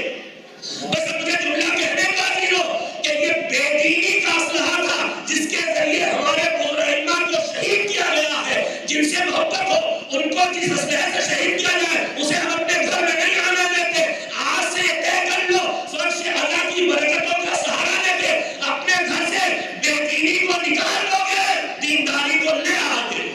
بس مجھے جملہ کہنے کا دین ہو کہ یہ بے دینی کا اسلحہ تھا جس کے ذریعے ہمارے پورائمہ کو شہید کیا گیا ہے، جن سے محبت ہو ان کو جس اسلحے سے شہید کیا جائے اسے ہم اپنے گھر میں نہیں آنے دیتے۔ آج سے طے کر لو، فرش اللہ کی برکتوں کا سہارا لے کے اپنے گھر سے بے دینی کو نکال لو گے، دینداری کو لے آؤ گے۔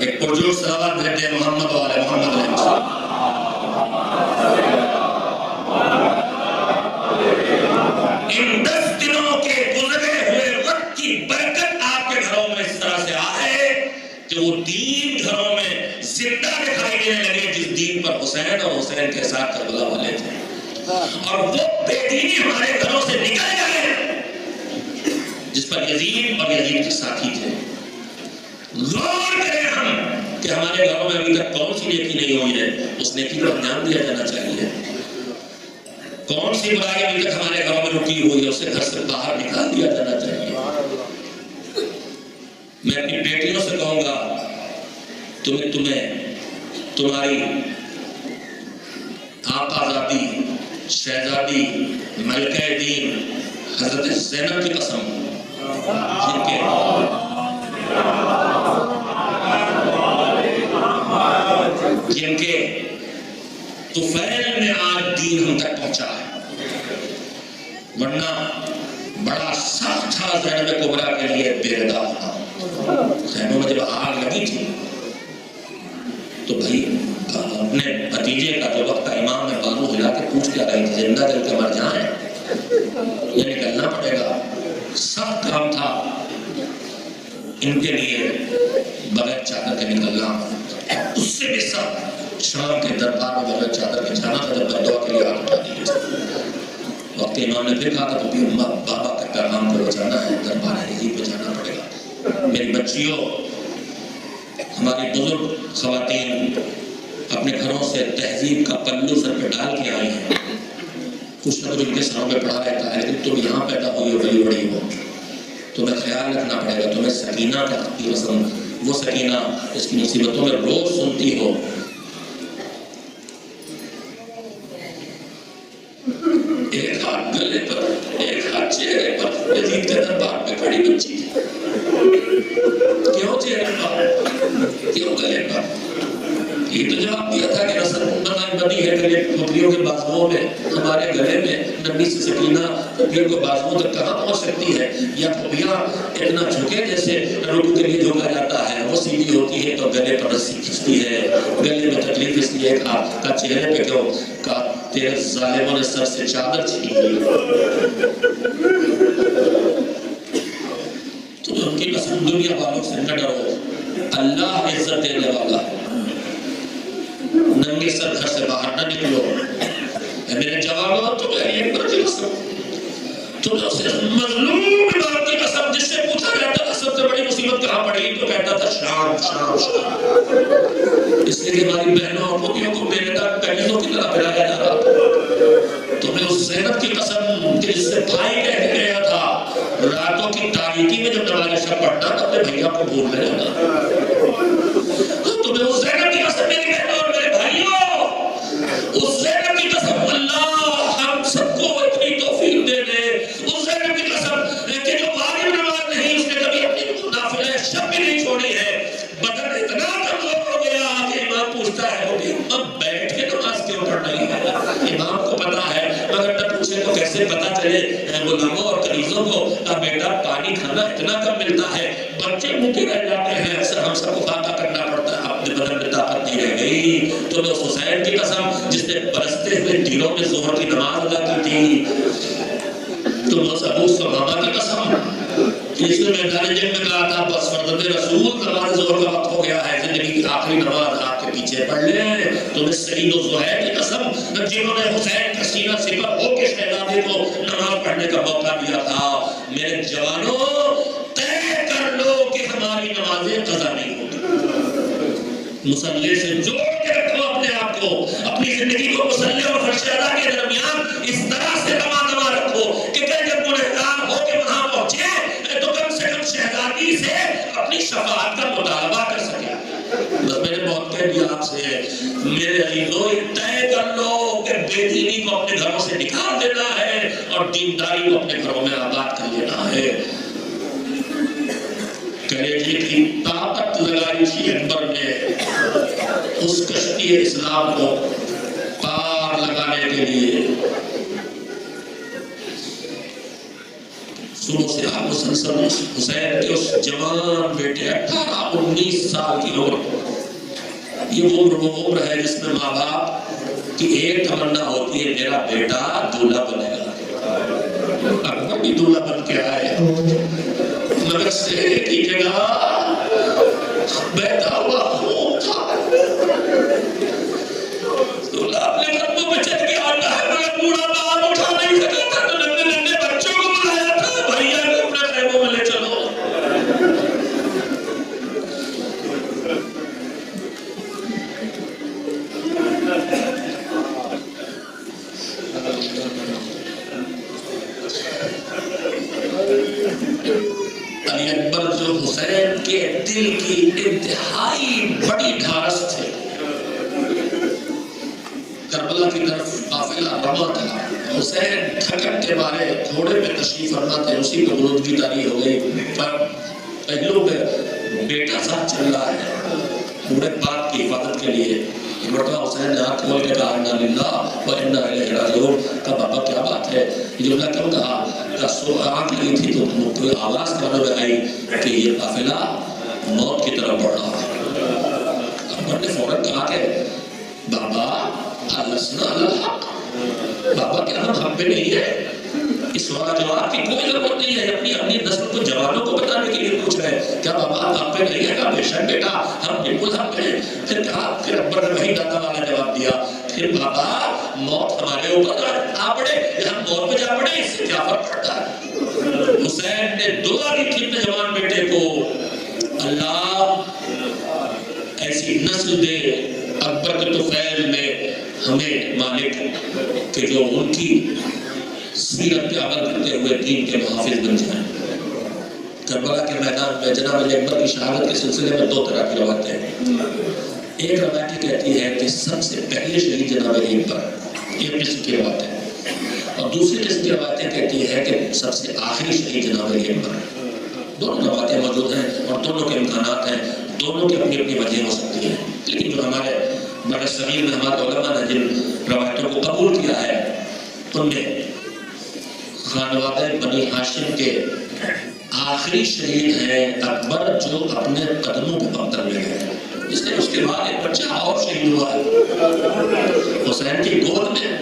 ایک پرجوش سلوات بھیجتے ہیں محمد والے محمد علیہ السلام۔ ان 10 دنوں کے گزرے ہوئے وقت کی برکت آپ کے گھروں میں اس طرح سے آئے کہ وہ دین گھروں میں زندہ دکھائی دینے لگے، جس دین پر حسین اور حسین کے ساتھ کربلا والے تھے، اور وہ بے دینی ہمارے گھروں سے نکل جائے جس پر یزید اور یزید کے ساتھی تھے۔ غور کریں ہم کہ ہمارے گھروں میں ابھی تک کون سی نیکی نہیں ہوئی ہے، اس نیکی پر دھیان دیا جانا چاہیے۔ کون سی برائی ابھی تک ہمارے گھروں میں رکی ہوئی ہے، اسے گھر سے باہر نکال دیا جانا چاہیے۔ میں اپنی بیٹیوں سے کہوں گا تمہاری آقازادی شہزادی ملکہ دین حضرت زینب کی قسم جن کے طفیل میں آج دین ہم تک پہنچا ہے، ورنہ بڑا سخت تھا زینب کبریٰ کے لیے بیردہ ہونا۔ خیموں میں جب آگ لگی تھی تو بھائی اپنے بھتیجے کا جو وقت امام میں بازو ہلا کے پوچھ کیا رہی تھی، زندہ دل کے مر جائیں یہ نکلنا پڑے گا۔ سخت کام تھا ان کے لیے بغیر چادر کے نکلنا، اس سے بھی سخت شام کے دربار میں بغیر چادر کے جانا تھا جب دعا کے لیے ہاتھ اٹھا دیے تھے۔ وقت امام نے پھر کہا تھا تو بھی بابا کا پیغام کو بچانا ہے، دربار یہی بچانا پڑے گا۔ میری بچیوں، ہماری بزرگ خواتین اپنے گھروں سے تہذیب کا پلو سر پہ ڈال کے آئی ہیں، کچھ نہ کچھ ان کے سروں پہ پڑا رہتا ہے، لیکن تم یہاں پیدا ہوئی ہو، بڑی بڑی ہو، تمہیں خیال رکھنا پڑے گا۔ تمہیں سکینہ کی قسم، وہ سکینہ اس کی مصیبتوں میں روز سنتی ہو، ایک ہاتھ گلے پر ایک ہاتھ چہرے پر، یزید کے دربار میں کھڑی بچی تھی۔ کیوں چہرے پر، کیوں گلے پر؟ یہ تو جواب دیا تھا کہ رسل بنی ہے گلے بکریوں کے بازوؤں میں، ہمارے گلے میں نبی سے سکینہ بکریوں کے بازوؤں تک کہاں پہنچ سکتی ہے؟ یا پھوپیاں اتنا جھکے جیسے رکوع کے لیے جھکا جاتا ہے، وہ سیدھی ہوتی ہے تو گلے پر رسی کھچتی ہے۔ گلے میں تکلیف اس لیے کہا چہرے پہ کیوں؟ کہا تیرے ظالموں نے سر سے چادر چھین لی۔ تو ان کی قسم دنیا والوں سے نہ ڈرو، اللہ عزت دینے والا ہے۔ ننگے سر گھر سے باہر نہ نکلو۔ میرے جوابوں تمہیں ایک بار کی قسم، تمہیں اسے مظلوم امام کی قسم، جس سے پوچھا جاتا تھا سب سے بڑی مصیبت کہاں پڑی تو کہتا تھا شام شام شام، اس لیے کہ ہماری بہنوں اور پوتیوں کو میرے تک کنیزوں کی طرح پھیلایا جا رہا تھا۔ تمہیں اس زینب کی قسم کہ جس سے بھائی کہہ کے گیا تھا، راتوں کی تاریکی میں جب نماز عشاء پڑھنا تو اپنے بھیا کو بھول میں جانا۔ تمہیں اس زینب کی قسم میری بہنوں اور میرے بھائیوں، اس زینب کی قسم اللہ ہم سب کو اتنی توفیق دے دے، اس زینب کی قسم کہ جو واجب نماز نہیں اس نے کبھی اپنی نافلہ شب بھی نہیں چھوڑی ہے۔ بدن اتنا کمزور ہو گیا کہ امام پوچھتا ہے وہ بھی امام بیٹھ کے نماز کیوں پڑھ رہی ہے؟ امام کو پتا ہے مگر نہ پوچھے تو کیسے پتا چلے غلاموں اور کنیزوں کو؟ بیٹا پانی کھانا اتنا کم ملتا ہے، بچے بھوکے رہ جاتے ہیں، اکثر ہم سب کو فاتح کرنا پڑتا ہے، اپنے بدن میں طاقت نہیں رہ گئی۔ تو میں اس حسین کی قسم جس نے برستے ہوئے تیروں میں ظہر کی نماز ادا کی تھی، تم اس ابو سمامہ کی قسم جس نے میدان جنگ میں کہا تھا بس فرزند رسول نماز ظہر کا وقت ہو گیا ہے، زندگی کی آخری نماز آپ کے پیچھے پڑھ لیں۔ تمہیں سعید و زہیر کی قسم جنہوں نے حسین کا سینہ سپر ہو کے شہزادے کو نماز پڑھنے کا موقع دیا تھا۔ میرے جوانوں طے کر لو کہ ہماری نمازیں قضا نہیں ہوگی۔ مصلی سے جوڑ کے رکھو اپنے آپ کو، اپنی زندگی کو مصلی اور فرش ادا کے درمیان اس طرح سے دما رکھو کہ کل جب گنہگار ہو کے وہاں پہنچے تو کم سے کم شہزادی سے اپنی شفاعت کا مطالبہ کر سکے۔ بس میں نے بہت کہہ دیا آپ سے، میرے عزیزو طے کر لو کہ بے دینی کو اپنے گھروں سے نکال دینا ہے اور دینداری کو اپنے گھروں میں آباد کر لینا ہے۔ کلیجے کی طاقت لگائی تھی اکبر نے اس کشتی اسلام کو پار لگانے کے لیے۔ شروع سے آپ مسلسل حسین کے اس جوان بیٹے 18-19 سال کی عمر، یہ وہ عمر ہے جس میں ماں باپ کی ایک تمنا ہوتی ہے میرا بیٹا دولہا بنے گا۔ اکبر بھی دولہا بن کے آئے، مگر سہرے کی جگہ بیٹھا ہوا خون تھا۔ دولہا اپنے قدموں پہ چل کے آتا ہے مگر بوڑھا باپ اٹھا نہیں سکا تھا، تو ننے بچوں کو بلایا تھا، بھائیا کو اپنے خیموں میں لے چلو۔ علی اکبر جو حسین کے دل کی انتہائی بڑی ڈھارس تھے، کربلا کی طرف قافلہ رواں تھا، حسین تھکن کے مارے گھوڑے پہ تشریف فرما تھے، اسی پہ بلندگی طاری ہو گئی، پر پہلو پہ بیٹا ساتھ چل رہا ہے پورے پاک کی حفاظت کے لیے۔ مرتبہ حسین نے ہاتھ کھول کے کہا انا للہ و انا الیہ راجعون، کہا بابا کیا بات ہے، یہ جملہ کیوں کہا؟ کہا آنکھ لگی تھی تو کوئی آواز کانوں میں آئی کہ یہ قافلہ موت کی طرف بڑھ رہا ہے۔ اکبر نے فوراً کہا کہ بابا السنا الحق، بابا کیا ہم حق پہ نہیں ہے؟ اس سوال جواب کی کوئی ضرورت نہیں ہے، اپنی نسل کو جوانوں کو بتانے کے لیے پوچھ رہے ہیں، کیا بابا آپ حق پہ نہیں ہے؟ کہا بے شک بیٹا ہم بالکل حق پہ ہیں۔ پھر اکبر نے وہی دادا والا جواب دیا، پھر بابا موت ہمارے اوپر آ پڑے یا ہم موت پہ جا پڑے، اس سے کیا فرق پڑتا ہے؟ حسین نے دعا کی تھی اپنے جوان بیٹے کو، اللہ ایسی نسل دے اکبر کے طفیل میں ہمیں مالک کہ جو ان کی سیرت پہ عمل کرتے ہوئے دین کے محافظ بن جائیں۔ کربلا کے میدان میں جناب علی اکبر کی شہادت کے سلسلے میں دو طرح کی روایتیں ہیں۔ ایک روایت کہتی ہے کہ سب سے پہلے شہید جناب علی اکبر، ایک قسم کی روایت ہے، اور دوسری قسم کی روایتیں کہتی ہے کہ سب سے آخری شہید جناب علی اکبر۔ دونوں روایتیں موجود ہیں اور دونوں کے امکانات ہیں، دونوں کی اپنی اپنی وجہ ہو سکتی ہے، لیکن جو ہمارے بڑے صغیر میں ہمارے علماء نے جن روایتوں کو قبول کیا ہے ان میں خانوادہ بنی ہاشم کے آخری شہید ہیں اکبر، جو اپنے قدموں پہ پتھر لے گئے، اس نے اس کے بعد ایک بچہ اور شہید ہوا ہے حسین کی گود میں،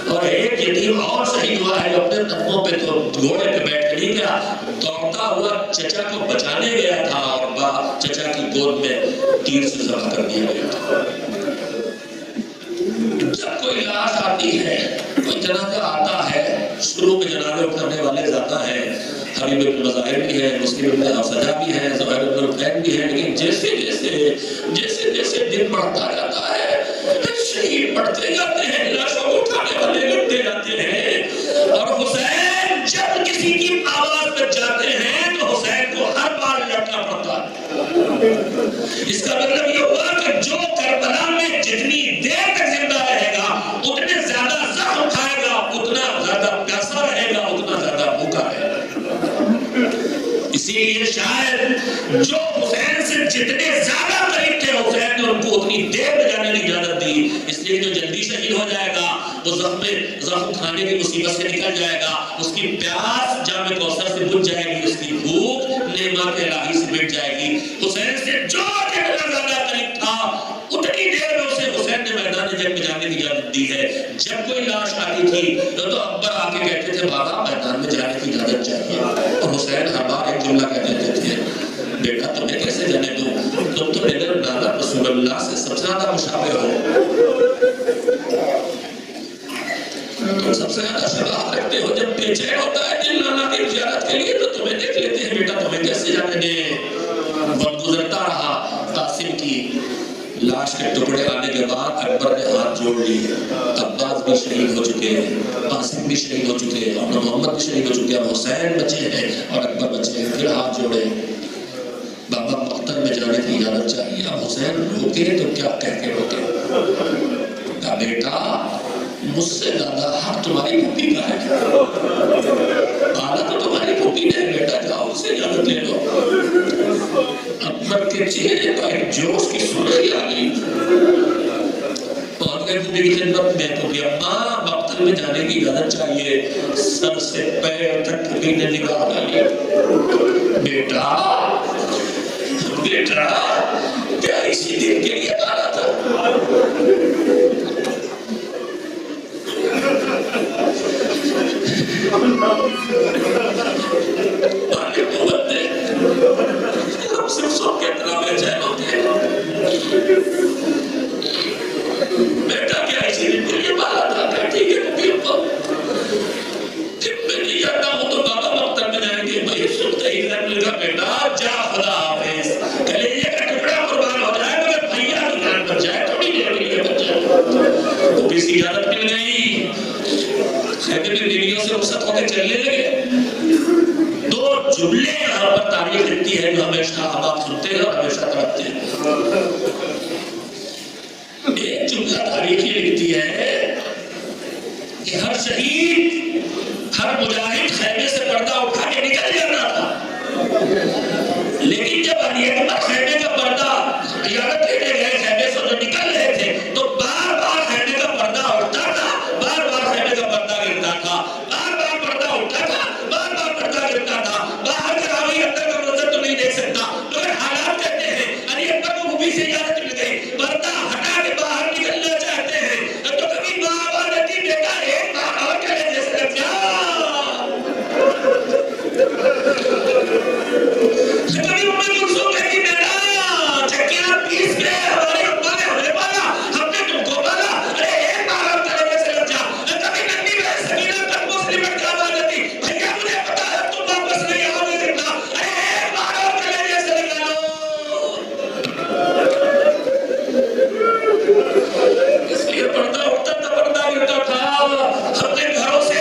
اور ایک یتیم اور شہید ہوا ہے جو اپنے قدموں پہ تو گھوڑے پہ بیٹھ کے نہیں گیا، دوڑتا ہوا چچا کو بچانے گیا تھا اور چچا کی گود میں تیر سے ذبح کر دیا گیا تھا۔ جب کوئی لاش آتی ہے، کوئی جنازہ آتا ہے، شروع میں جنازے اٹھانے والے زیادہ ہیں، حبیب بن مظاہر بھی ہیں، مسلم بن افسجہ بھی ہیں، زہیر بن الحسین بھی ہیں، لیکن جیسے دن بڑھتا جاتا ہے شہید بڑھتے جاتے ہیں، لاشوں کو اٹھانے والے لڑتے جاتے ہیں، اور حسین جب کسی کی آواز پر جاتے ہیں تو حسین کو ہر بار لڑنا پڑتا ہے۔ اس کا مطلب یہ ہوا کہ جو کربلا میں جتنی دیر تک زندہ رہے گا اتنے زیادہ زخم کھائے گا، اتنا زیادہ پیاسا رہے گا، اتنا زیادہ بھوکا رہے گا۔ اسی لیے شاید جو حسین سے جتنے زیادہ قریب تھے حسین نے ان کو اتنی دیر میں جانے کی اجازت دی، اس لیے جو جلدی شہید ہو جائے گا وہ زخم کھانے کی مصیبت سے نکل جائے گا، اس کی پیاس جام کوثر سے بجھ جائے گی، اس کی بھوک نعمت الہی سے مٹ جائے گی۔ حسین سے جو جتنا زیادہ قریب تھا اتنی دیر میں اسے حسین نے میدان جنگ میں جانے کی اجازت دی ہے۔ جب کوئی لاش آتی تھی تو اکبر آ کے کہتے تھے بابا میدان میں جانے کی اجازت چاہیے، اور حسین ہر بار ایک جملہ کہہ دیتے تھے، بیٹا تمہیں کیسے جانے دوں، تم تو میرے نانا رسول اللہ سے سب سے زیادہ مشابہ ہو، تم سب سے زیادہ شباہ رکھتے ہو، جب بے چین ہوتا ہے دل نانا کی زیارت کے لیے تو تمہیں دیکھ لیتے ہیں، بیٹا تمہیں کیسے جانے دیں۔ وقت گزرتا رہا، قاسم کی لاش کے ٹکڑے آنے کے بعد اکبر نے ہاتھ جوڑ لیے، عباس بھی شہید ہو چکے، قاسم بھی شہید ہو چکے، اور محمد بھی شہید ہو چکے، اب حسین بچے ہیں اور اکبر بچے ہیں، پھر ہاتھ جوڑے، بابا مقتل میں جانے کی اجازت چاہیے۔ اب حسین روکے تو کیا کہہ کے روکے؟ کہا بیٹا مجھ سے زیادہ حق تمہاری پھوپھی کا ہے، پالا تو تمہاری پھوپھی نے، بیٹا جاؤ اس سے اجازت لے لو۔ اکبر کے چہرے پر ایک جوش کی سرخی آ گئی، پہنچ گئے پھوپھی کی خدمت میں، پھوپھی اماں مقتل میں جانے کی اجازت چاہیے، سر سے پیر تک پھوپھی نے نگاہ ڈالی، بیٹا کیا اسی دن کے لیے آنا تھا؟ ہم صرف سو کے اطلاع میں چین ہوتے ہیں، بیٹا کیا اسی دن کے لیے بالا تھا؟ کہا ٹھیک ہے پھوپھی اماں، پھر میں نہیں جاتا ہوں تو بابا مقتل میں جائیں گے۔ میں سنتا ہی لگا بیٹا جا خدا حافظ، کلیجے کا ٹکڑا قربان ہو جائے مگر بھیا کی جان بچ جائے، تھوڑی دیر کے لیے بچ جائے۔ پھوپھی سے اجازت مل گئی، خیمے میں بیویوں سے رخصت ہو کے چلنے لگے، دو جملے یہاں پر تاریخ لکھتی ہے جو ہمیشہ ہم آپ سنتے ہیں اور ہمیشہ کرتے ہیں. ایک جملہ تاریخ یہ لکھتی ہے کہ ہر شہید، ہر مجاہد خیمے سے پردہ اٹھا کے نکل جاتا تھا، لیکن جب علی اکبر خیمے کا پردہ قیادت لینے گئے خیمے سے جو نکل رہے تھے تو بار بار خیمے کا پردہ اٹھتا تھا، بار بار خیمے کا پردہ گرتا تھا، بار بار پردہ اٹھتا تھا، بار بار پردہ گرتا تھا. باہر کا راوی اندر کا منظر تو نہیں دیکھ سکتا، مگر حالات کہتے ہیں علی اکبر کو خوبی سے اجازت مل گئی، پردہ ہٹا کے باہر نکلنا چاہتے ہیں تو کبھی ماں آواز آتی بیٹا ایک بار اور چلے جیسے لگ جا، کبھی ام کلثوم کہتی بیٹا چکیاں پیس کے ہماری اماں نے ہمیں پالا، ہم نے تم کو پالا، ارے ایک بار اور چلے جیسے لگ جا. کبھی ننھی بہن سکینہ قدموں سے لپٹ کے آواز آتی بھیا مجھے پتا ہے تم واپس نہیں آؤ گے زندہ، ارے ایک بار اور چلے جیسے لگا لو. اس لیے پردہ اٹھتا تھا، پردہ گرتا تھا. ہم نے گھروں سے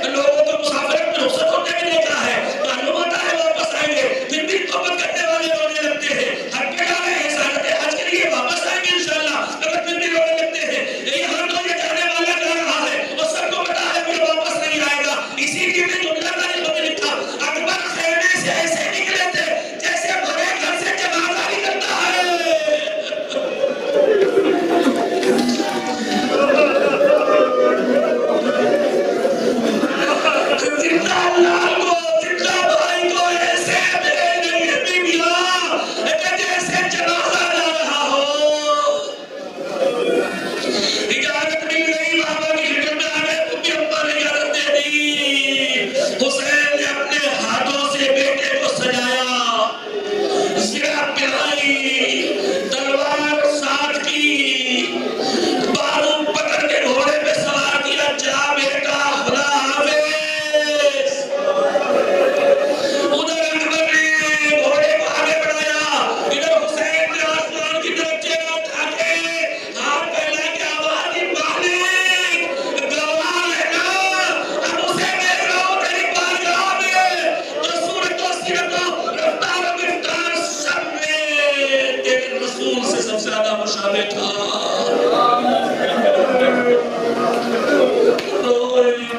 لوگوں کو مسافرت میں رخصت ہوتے بھی دیکھا ہے، معلوم ہوتا ہے واپس آئیں گے، پھر بھی توبہ کرنے والے رونے لگتے ہیں. حج پہ جا رہے ہیں، سعادت حج کے لیے واپس آئیں گے انشاءاللہ، مگر پھر بھی رونے لگتے ہیں. یہاں تو یہ جانے والا جا رہا ہے اور سب کو پتا ہے کہ واپس نہیں آئے گا. اسی لیے میں جملہ تاریخ میں لکھا اکبر خیمے سے ایسے نکلے تھے جیسے بھرے گھر سے جنازہ نکلتا ہے. زندہ اللہ کو، زندہ بھائی کو ایسے نہیں ملا کہ جیسے جنازہ جا رہا ہو. اجازت مل گئی، بابا کی خدمت میں آ گئے، امی ابا نے اجازت دے دی. حسین نے اپنے ہاتھوں سے بیٹے کو سجایا، زرہ پہنائی، تلوار ساتھ کی، بارود پکڑ کے گھوڑے پہ سوار کیا. جا بیٹا خدا حافظ. ادھر اکبر نے گھوڑے کو آگے بڑھایا، ادھر حسین نے آسمان کی طرف چہرہ اٹھا کے ہاتھ پھیلا کے آواز دی مالک گواہ رہنا، اب اسے دیکھ رہا ہوں تیری بارگاہ میں جو صورت و سیرت و رفتار و گفتار سب میں تیرے رسول سے سب سے زیادہ مشابہ تھا.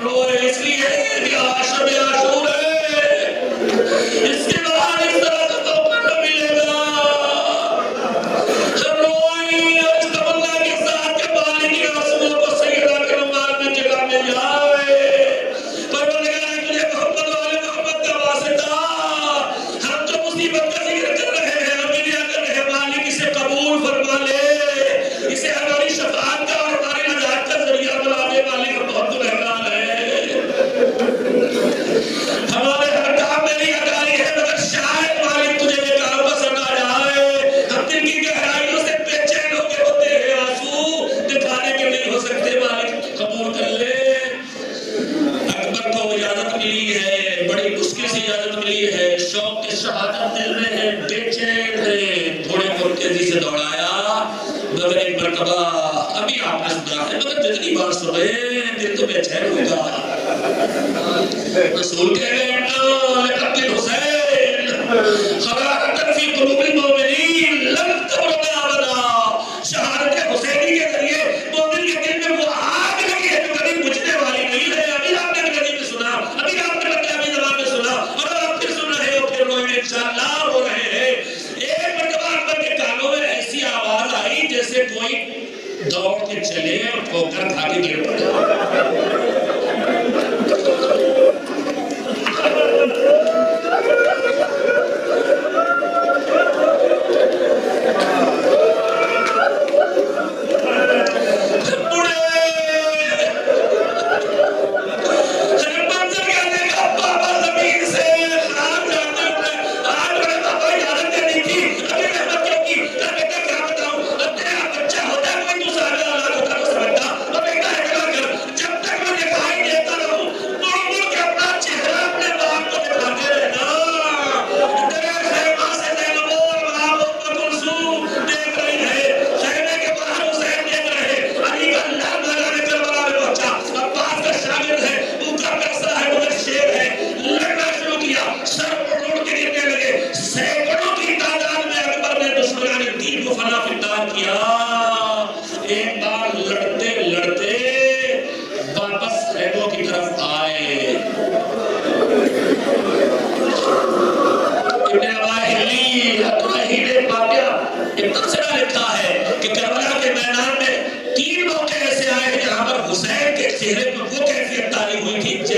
روئے اس لیے کہ عاشق عاشور ہے، اس کے بعد اس طرح کا موقع نہ ملے گا. روئے اس تمنا کے ساتھ کہ مالک کی آنسوؤں کو سیدہ کے رومال میں جگہ مل جائے. پروردگار تجھے محمد والے محمد کا واسطہ، ہم جو مصیبت کا ذکر کر رہے ہیں ہم دنیا کر رہے ہیں، مالک اسے قبول فرما لے، اسے ہماری شفاعت کا اور ہماری نجات کا ذریعہ بنا دے. مالک ہم بہت گنہگار ہیں، ہمارے ہر کام میں نہیں ادائی ہے، مگر شاید مالک تجھے یہ کام پسند آ جائے. ہم دل کی گہرائیوں سے بے چین ہو کے ہوتے ہیں، آنسو دکھانے کے نہیں ہو سکتے. مالک قبول کر لے. اکبر کو اجازت ملی ہے، بڑی مشکل سے اجازت ملی ہے، شوق کے شہادت دل میں ہے، بے چین ہے. گھوڑے کو تیزی سے دوڑایا، مگر ایک مرتبہ ابھی آپ نے سنا ہے، مگر جتنی بار سنے دل تو بے چین ہوگا. رسول کہہ گئے لقتل حسین خرارة فی قلوب المؤمنین لن تبرد ابدا. شہادت حسینی کے ذریعے مومن کے دل میں وہ آگ لگی ہے جو کبھی بجھنے والی نہیں ہے. ابھی آپ نے کبھی بھی سنا، ابھی آپ نے پنجابی زبان میں سنا، اور آپ پھر سن رہے ہو، پھر روئے انشاءاللہ رو رہے ہیں. ایک مرتبہ اکبر کے کانوں میں ایسی آواز آئی جیسے کوئی دوڑ کے چلے اور ٹھوکر کھا کے گر پڑے.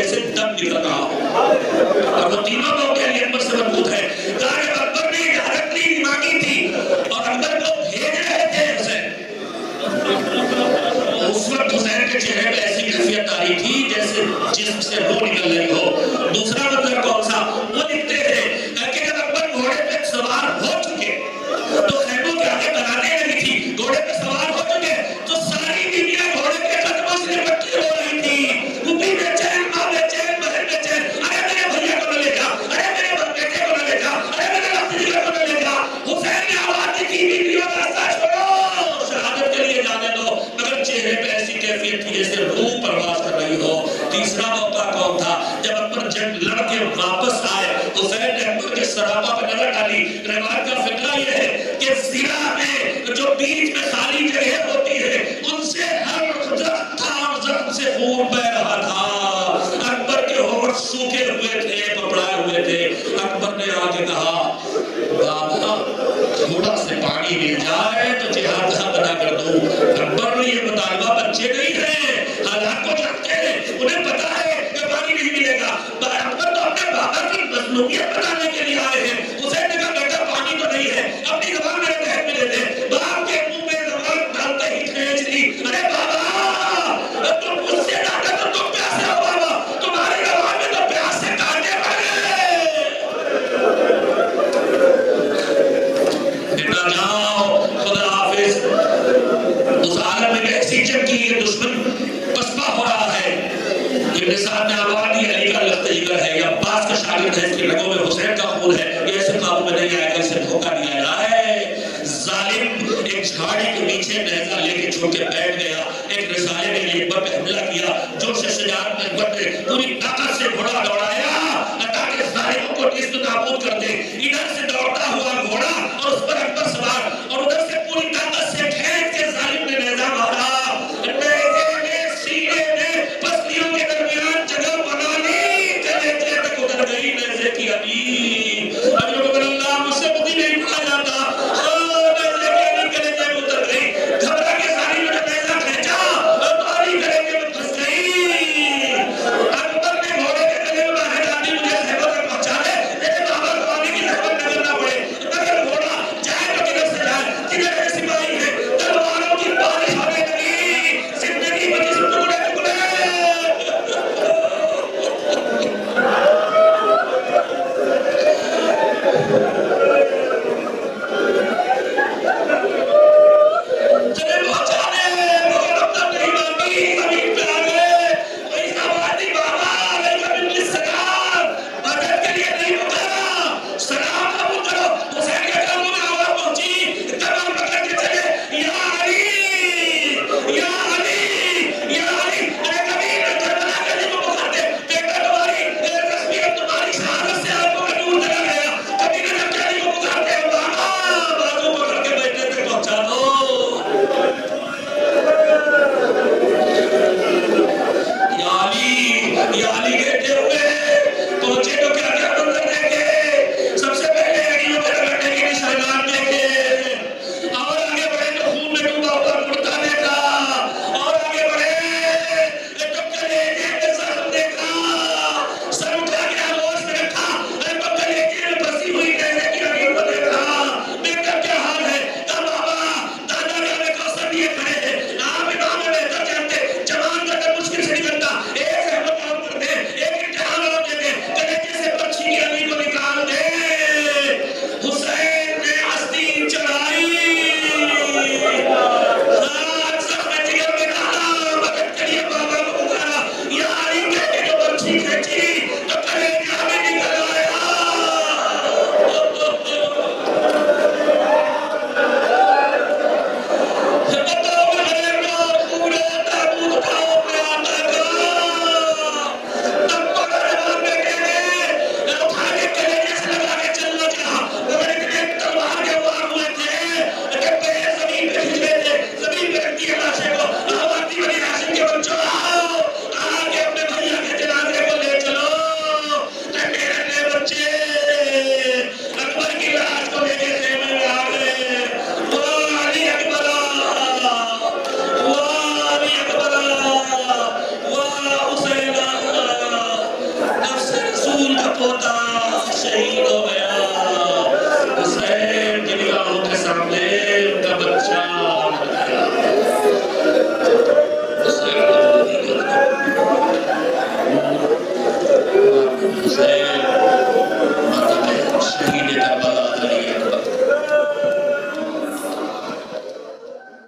جیسے دم نکل رہا ہو، اور وہ تینوں موقع علی اکبر سے مربوط ہے۔ کہا جب اکبر نے اجازت نہیں مانگی تھی اور اکبر کو بھیج رہے تھے حسین، اس وقت حسین کے چہرے پہ ایسی کیفیت آئی تھی جیسے جسم سے روح نکل رہی ہو۔ دوسرا مطلب کون سا؟ وہ لکھتے ہیں کہ جب اکبر گھوڑے پہ سوار ہو چکے تو خیموں کے آگے بنانے لگی تھی، گھوڑے پہ سوار ہو چکے تو ساری دنیا گھوڑے کے قدموں سے لپٹی ہو رہی تھی۔ وہ بھی بے چین، ماں بے چین، بہن بے چین، ارے میرے بھیا کو نہ لے جا، ارے میرے بیٹے کو نہ لے جا، ارے میرے بھتیجے کو نہ لے جا۔ حسین نے آواز دی تھی بیویوں کا راستہ چھوڑو، شہادت کے لیے جانے دو، مگر چہرے پہ ایسی کیفیت تھی جیسے روح پرواز کر رہی ہو۔ تیسرا موقع کون تھا؟ جب اکبر جنگ لڑ کے واپس آئے، حسین نے اکبر کے سراپا پہ نظر ڈالی۔ روایت کا فقرہ یہ ہے کہ زیرہ میں جو بیچ میں خالی جگہ ہوتی ہے ان سے ہر درخت تھا اور زخم سے خون بہ رہا تھا۔ اکبر کے ہونٹ سوکھے ہوئے تھے، پپڑائے ہوئے تھے۔ اکبر نے آگے کہا بابا تھوڑا سے پانی مل جائے تو جہاد بنا کر دوں۔ اکبر نے یہ مطالبہ بچے نہیں ہیں، حالات کو جانتے ہیں، انہیں پتا ہے کہ پانی نہیں ملے گا۔ اکبر تو اپنے بابا کی مظلومیت بتانے کے لیے آئے ہیں۔ حسین نے کہا بیٹا پانی تو نہیں ہے، اپنی زبان میرے تحت میں دے دے۔ باپ کے منہ میں زبان ڈالتے ہی کھینچ لی۔ ارے بابا تم مجھ سے ڈاکا تو تم پیاسے ہو بابا، تمہاری زبان میں تو پیاس سے کانٹے پڑ گئے۔ بیٹا جاؤ، خدا حافظ۔ اس عالم میں ایسی جنگ کی یہ دشمن پسپا ہو رہا ہے۔ ابن سعد نے آواز دی علی کا لخت جگر ہے، یا عباس کا شاگرد ہے، اس کے رگوں میں حسین کا خون ہے، یہ ایسے قابو میں نہیں آئے گا، اسے دھوکہ نہیں آیا ہے۔ ظالم ایک جھاڑی کے نیچے نیزہ لے کے چھوڑ کے بیٹھ گیا۔ ایک رسالے نے علی اکبر پہ حملہ کیا، جوش شجاعت میں اکبر نے پوری طاقت سے گھوڑا دوڑایا تاکہ ظالموں کو نیست نابود کر دے۔ ادھر سے